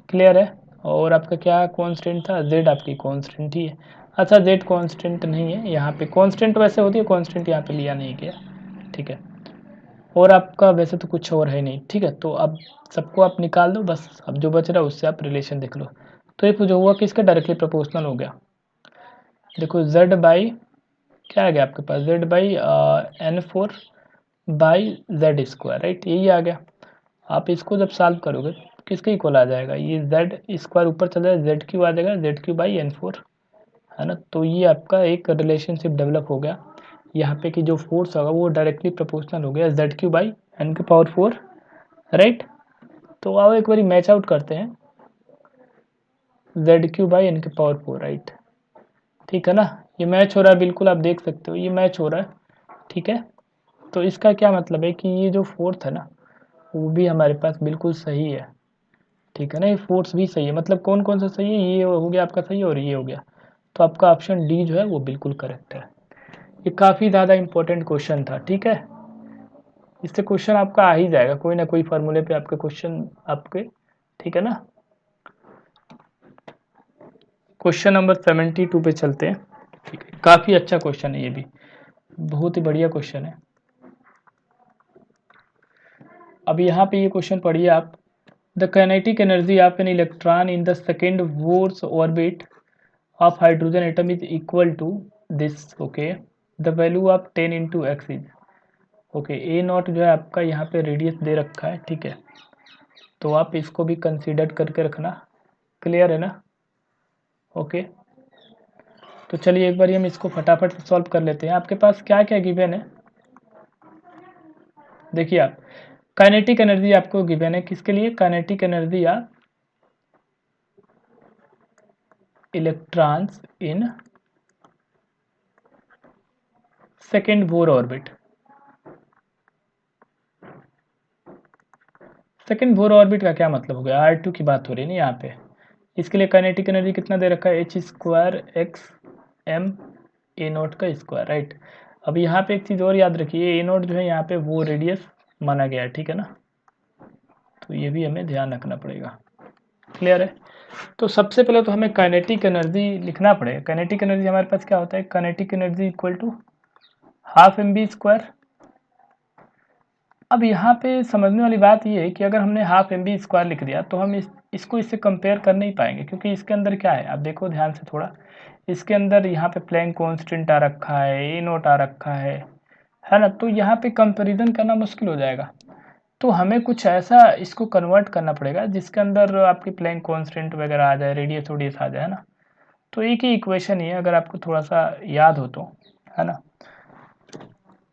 क्लियर है। और आपका क्या कांस्टेंट था, z आपकी कांस्टेंट ही है। अच्छा z कांस्टेंट नहीं है, यहाँ पे कांस्टेंट वैसे होती है, कांस्टेंट यहाँ पे लिया नहीं गया, ठीक है। और आपका वैसे तो कुछ और है नहीं, ठीक है। तो अब सबको आप निकाल दो बस, अब जो बच रहा है उससे आप रिलेशन देख लो। तो ये जो हुआ किसका डायरेक्टली प्रोपोर्शनल हो गया, देखो z बाई क्या आ गया आपके पास, z by n4 by Z square, right, यही आ गया। आप इसको जब सॉल्व करोगे किसके इक्वल आ जाएगा, ये जेड स्क्वायर ऊपर चला जाए, जेड क्यू आ जाएगा, जेड क्यू बाई n4, है ना। तो ये आपका एक रिलेशनशिप डेवलप हो गया यहाँ पे कि जो फोर्स होगा वो डायरेक्टली प्रोपोर्शनल हो गया जेड क्यू बाई एन के पावर 4, राइट। तो आओ एक बारी मैच आउट करते हैं, जेड क्यू बाई एन के पावर 4, राइट, ठीक है ना। ये मैच हो रहा है, बिल्कुल आप देख सकते हो ये मैच हो रहा है, ठीक है। तो इसका क्या मतलब है कि ये जो फोर्थ है ना वो भी हमारे पास बिल्कुल सही है, ठीक है ना। ये फोर्स भी सही है, मतलब कौन कौन सा सही है, ये हो गया आपका सही और ये हो गया। तो आपका ऑप्शन डी जो है वो बिल्कुल करेक्ट है। ये काफ़ी ज़्यादा इंपॉर्टेंट क्वेश्चन था, ठीक है। इससे क्वेश्चन आपका आ ही जाएगा, कोई ना कोई फार्मूले पे आपके क्वेश्चन आपके, ठीक है ना। क्वेश्चन नंबर 72 पे चलते हैं, ठीक है। काफ़ी अच्छा क्वेश्चन है ये भी, बहुत ही बढ़िया क्वेश्चन है। अब यहाँ पे ये क्वेश्चन पढ़िए आप, the kinetic energy of an electron in the second Bohr's orbit of hydrogen atom is equal to this, okay. The value of 10 into X is, okay. A naught जो है आपका यहाँ पे रेडियस दे रखा है, ठीक है। तो आप इसको भी कंसीडर करके रखना, क्लियर है ना, ओके। तो चलिए एक बार हम इसको फटाफट से सॉल्व कर लेते हैं। आपके पास क्या क्या गिवन है, देखिए आप, काइनेटिक एनर्जी आपको गिवन है किसके लिए, काइनेटिक एनर्जी या electrons in second Bohr orbit. Second Bohr orbit का क्या मतलब हो गया, R2 की बात हो रही है ना यहाँ पे। इसके लिए काइनेटिक एनर्जी कितना दे रखा है, h square X M A naught का स्क्वायर, राइट। अब यहाँ पे एक चीज़ और याद रखिए, ए नोट जो है यहाँ पे वो रेडियस माना गया है, ठीक है ना। तो ये भी हमें ध्यान रखना पड़ेगा, क्लियर है। तो सबसे पहले तो हमें काइनेटिक एनर्जी लिखना पड़ेगा। काइनेटिक एनर्जी हमारे पास क्या होता है, kinetic energy equal to half M B square. अब यहाँ पे समझने वाली बात ये है कि अगर हमने हाफ एम बी स्क्वायर लिख दिया तो हम इसको इससे कंपेयर कर नहीं पाएंगे, क्योंकि इसके अंदर क्या है, आप देखो ध्यान से थोड़ा, इसके अंदर यहाँ पे प्लैंक कांस्टेंट आ रखा है, ए नोट आ रखा है ना। तो यहाँ पे कंपैरिजन करना मुश्किल हो जाएगा। तो हमें कुछ ऐसा इसको कन्वर्ट करना पड़ेगा जिसके अंदर आपकी प्लैंक कांस्टेंट वगैरह आ जाए, रेडियस वोडियस आ जाए, है ना। तो एक ही इक्वेशन ही है, अगर आपको थोड़ा सा याद हो तो, है ना।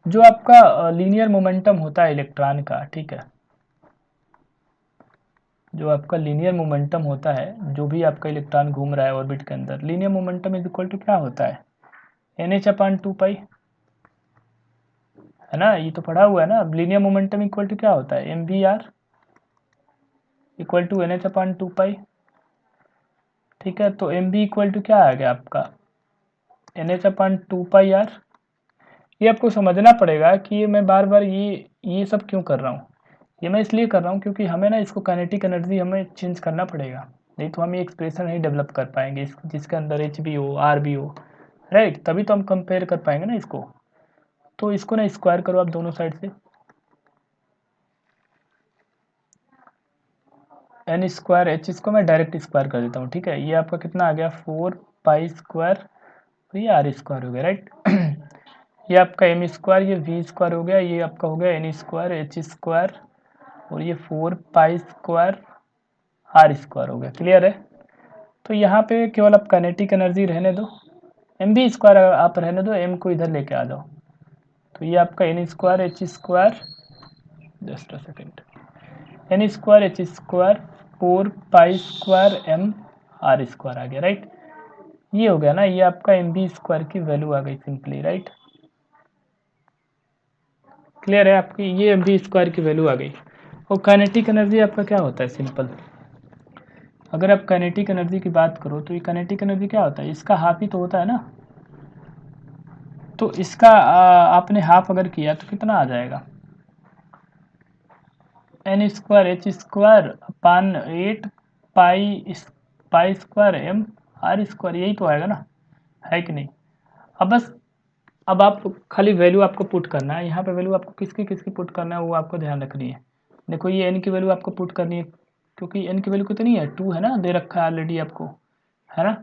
जो आपका लीनियर मोमेंटम होता है इलेक्ट्रॉन का, ठीक है, जो आपका लीनियर मोमेंटम होता है, जो भी आपका इलेक्ट्रॉन घूम रहा है ऑर्बिट के अंदर, linear momentum is equal to क्या होता है, NH/2 पाई, है ना। ये तो पढ़ा हुआ है ना। लीनियर मोमेंटम इक्वल टू क्या होता है, MVR इक्वल टू NH/2 पाई, ठीक है। तो MV इक्वल टू क्या आ गया आपका, NH/2 पाई R। ये आपको समझना पड़ेगा कि ये मैं बार बार ये सब क्यों कर रहा हूँ। ये मैं इसलिए कर रहा हूँ क्योंकि हमें ना इसको काइनेटिक एनर्जी हमें चेंज करना पड़ेगा, नहीं तो हम ये एक्सप्रेशन नहीं डेवलप कर पाएंगे जिसके अंदर H भी हो, R भी हो, राइट। तभी तो हम कंपेयर कर पाएंगे ना इसको। तो इसको ना स्क्वायर करो आप दोनों साइड से, एन स्क्वायर एच, इसको मैं डायरेक्ट स्क्वायर कर देता हूँ, ठीक है। ये आपका कितना आ गया, 4 पाई स्क्वायर, तो ये R स्क्वायर हो गया, राइट। ये आपका M स्क्वायर, ये V स्क्वायर हो गया, ये आपका हो गया N स्क्वायर H स्क्वायर, और ये 4 पाई स्क्वायर R स्क्वायर हो गया, क्लियर है। तो यहाँ पे केवल आप काइनेटिक एनर्जी रहने दो, एम बी स्क्वायर आप रहने दो, एम को इधर लेके आ जाओ। तो ये आपका N square H square, just a second, N square H square 4 pi square M R square आ गया, राइट। ये हो गया ना, ये आपका एम बी स्क्वायर की वैल्यू आ गई सिंपली, राइट। क्लियर है आपकी, ये एम बी स्क्वायर की वैल्यू आ गई। और काइनेटिक एनर्जी आपका क्या होता है, सिंपल, अगर आप काइनेटिक एनर्जी की बात करो तो ये काइनेटिक एनर्जी क्या होता है, इसका हाफ ही तो होता है ना। तो इसका आपने हाफ अगर किया तो कितना आ जाएगा, N square H square upon 8 pi pi square M R square, यही तो आएगा ना, है कि नहीं। अब बस अब आप खाली वैल्यू आपको पुट करना है यहाँ पे, वैल्यू आपको किसकी किसकी पुट करना है वो आपको ध्यान रखनी है। देखो ये एन की वैल्यू आपको पुट करनी है, क्योंकि एन की वैल्यू कितनी है 2 है ना, दे रखा है ऑलरेडी आपको, है ना।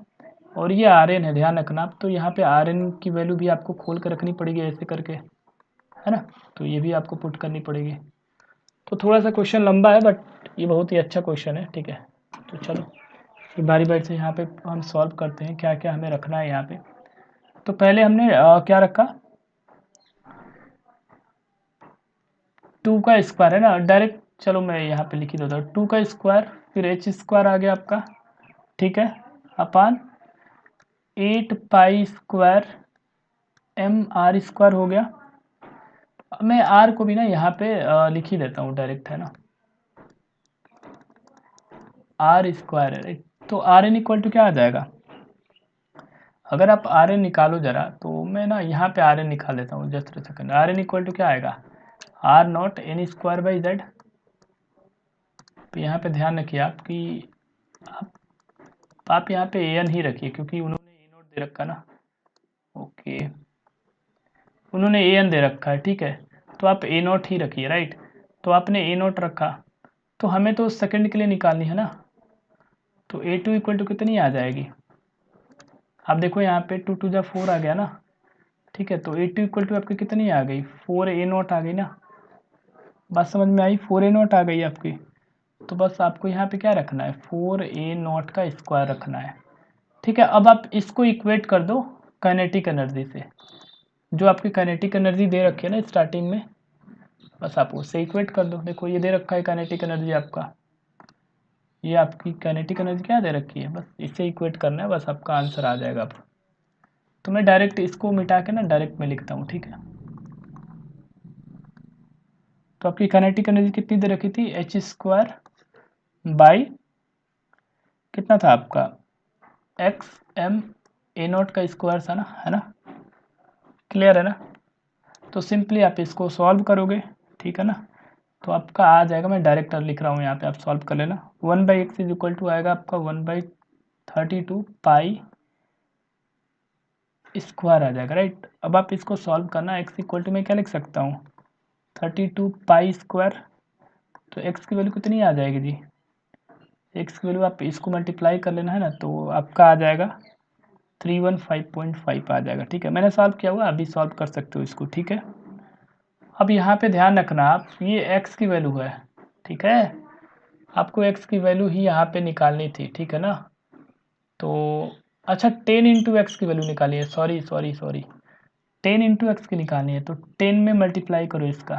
और ये आर एन है, ध्यान रखना आप, तो यहाँ पे आर एन की वैल्यू भी आपको खोल के रखनी पड़ेगी ऐसे करके, है ना। तो ये भी आपको पुट करनी पड़ेगी। तो थोड़ा सा क्वेश्चन लंबा है बट ये बहुत ही अच्छा क्वेश्चन है, ठीक है। तो चलो फिर बारी बारी से यहाँ पे हम सॉल्व करते हैं क्या क्या हमें रखना है यहाँ पे। तो पहले हमने क्या रखा, 2 का स्क्वायर है ना, डायरेक्ट चलो मैं यहाँ पे लिख ही देता हूँ, 2 का स्क्वायर फिर एच स्क्वायर आ गया आपका, ठीक है, upon 8 pi square M R square हो गया। मैं आर को भी ना यहाँ पे लिख ही देता हूँ डायरेक्ट, है ना, आर स्क्वायर है राइट। तो आर एन इक्वल टू क्या आ जाएगा, अगर आप आर एन निकालो जरा, तो मैं ना यहाँ पे आर एन निकाल लेता हूँ just second. R N equal to क्या आएगा, R not N square by Z. तो यहाँ पे ध्यान रखिए आप कि आप यहाँ पे ए एन ही रखिए, क्योंकि उन्होंने ए नोट दे रखा ना, ओके, उन्होंने ए एन दे रखा है, ठीक है। तो आप ए नोट ही रखिए राइट। तो आपने ए नोट रखा, तो हमें तो सेकंड के लिए निकालनी है ना। तो ए टू इक्वल टू कितनी आ जाएगी, आप देखो यहाँ पे 2 2 जा 4 आ गया ना, ठीक है। तो ए टू इक्वल टू आपकी कितनी आ गई, 4 ए नोट आ गई ना, बात समझ में आई, 4 ए नोट आ गई आपकी। तो बस आपको यहाँ पे क्या रखना है, 4 ए नोट का स्क्वायर रखना है, ठीक है। अब आप इसको इक्वेट कर दो काइनेटिक एनर्जी से, जो आपकी काइनेटिक एनर्जी दे रखी है ना स्टार्टिंग में, बस आप उससे इक्वेट कर दो। देखो ये दे रखा है काइनेटिक एनर्जी आपका, ये आपकी काइनेटिक एनर्जी क्या दे रखी है, बस इससे इक्वेट करना है, बस आपका आंसर आ जाएगा। आप तो मैं डायरेक्ट इसको मिटा के ना डायरेक्ट में लिखता हूँ, ठीक है। तो आपकी काइनेटिक एनर्जी कितनी दे रखी थी, एच स्क्वायर बाई कितना था आपका, एक्स एम ए नोट का स्क्वायर था ना, है ना, क्लियर है ना। तो सिंपली आप इसको सॉल्व करोगे, ठीक है ना, तो आपका आ जाएगा, मैं डायरेक्ट लिख रहा हूँ यहाँ पे, आप सॉल्व कर लेना। 1/x इज इक्वल टू आएगा आपका 1/32 पाई स्क्वायर आ जाएगा राइट। अब आप इसको सॉल्व करना, x इक्वल टू मैं क्या लिख सकता हूँ, 32 पाई स्क्वायर। तो x की वैल्यू कितनी आ जाएगी जी, x की वैल्यू आप इसको मल्टीप्लाई कर लेना है ना, तो आपका आ जाएगा 315.5 आ जाएगा, ठीक है। मैंने सॉल्व किया हुआ, अभी सॉल्व कर सकते हो इसको, ठीक है। अब यहाँ पे ध्यान रखना आप, ये x की वैल्यू है, ठीक है, आपको x की वैल्यू ही यहाँ पे निकालनी थी, ठीक है ना। तो अच्छा 10 इंटू एक्स की वैल्यू निकाली है, sorry sorry sorry, 10 into x की निकालनी है, तो 10 में मल्टीप्लाई करो इसका,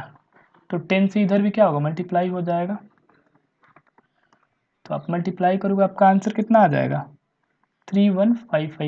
तो 10 से इधर भी क्या होगा, मल्टीप्लाई हो जाएगा। तो आप मल्टीप्लाई करोगे, आपका आंसर कितना आ जाएगा, 3155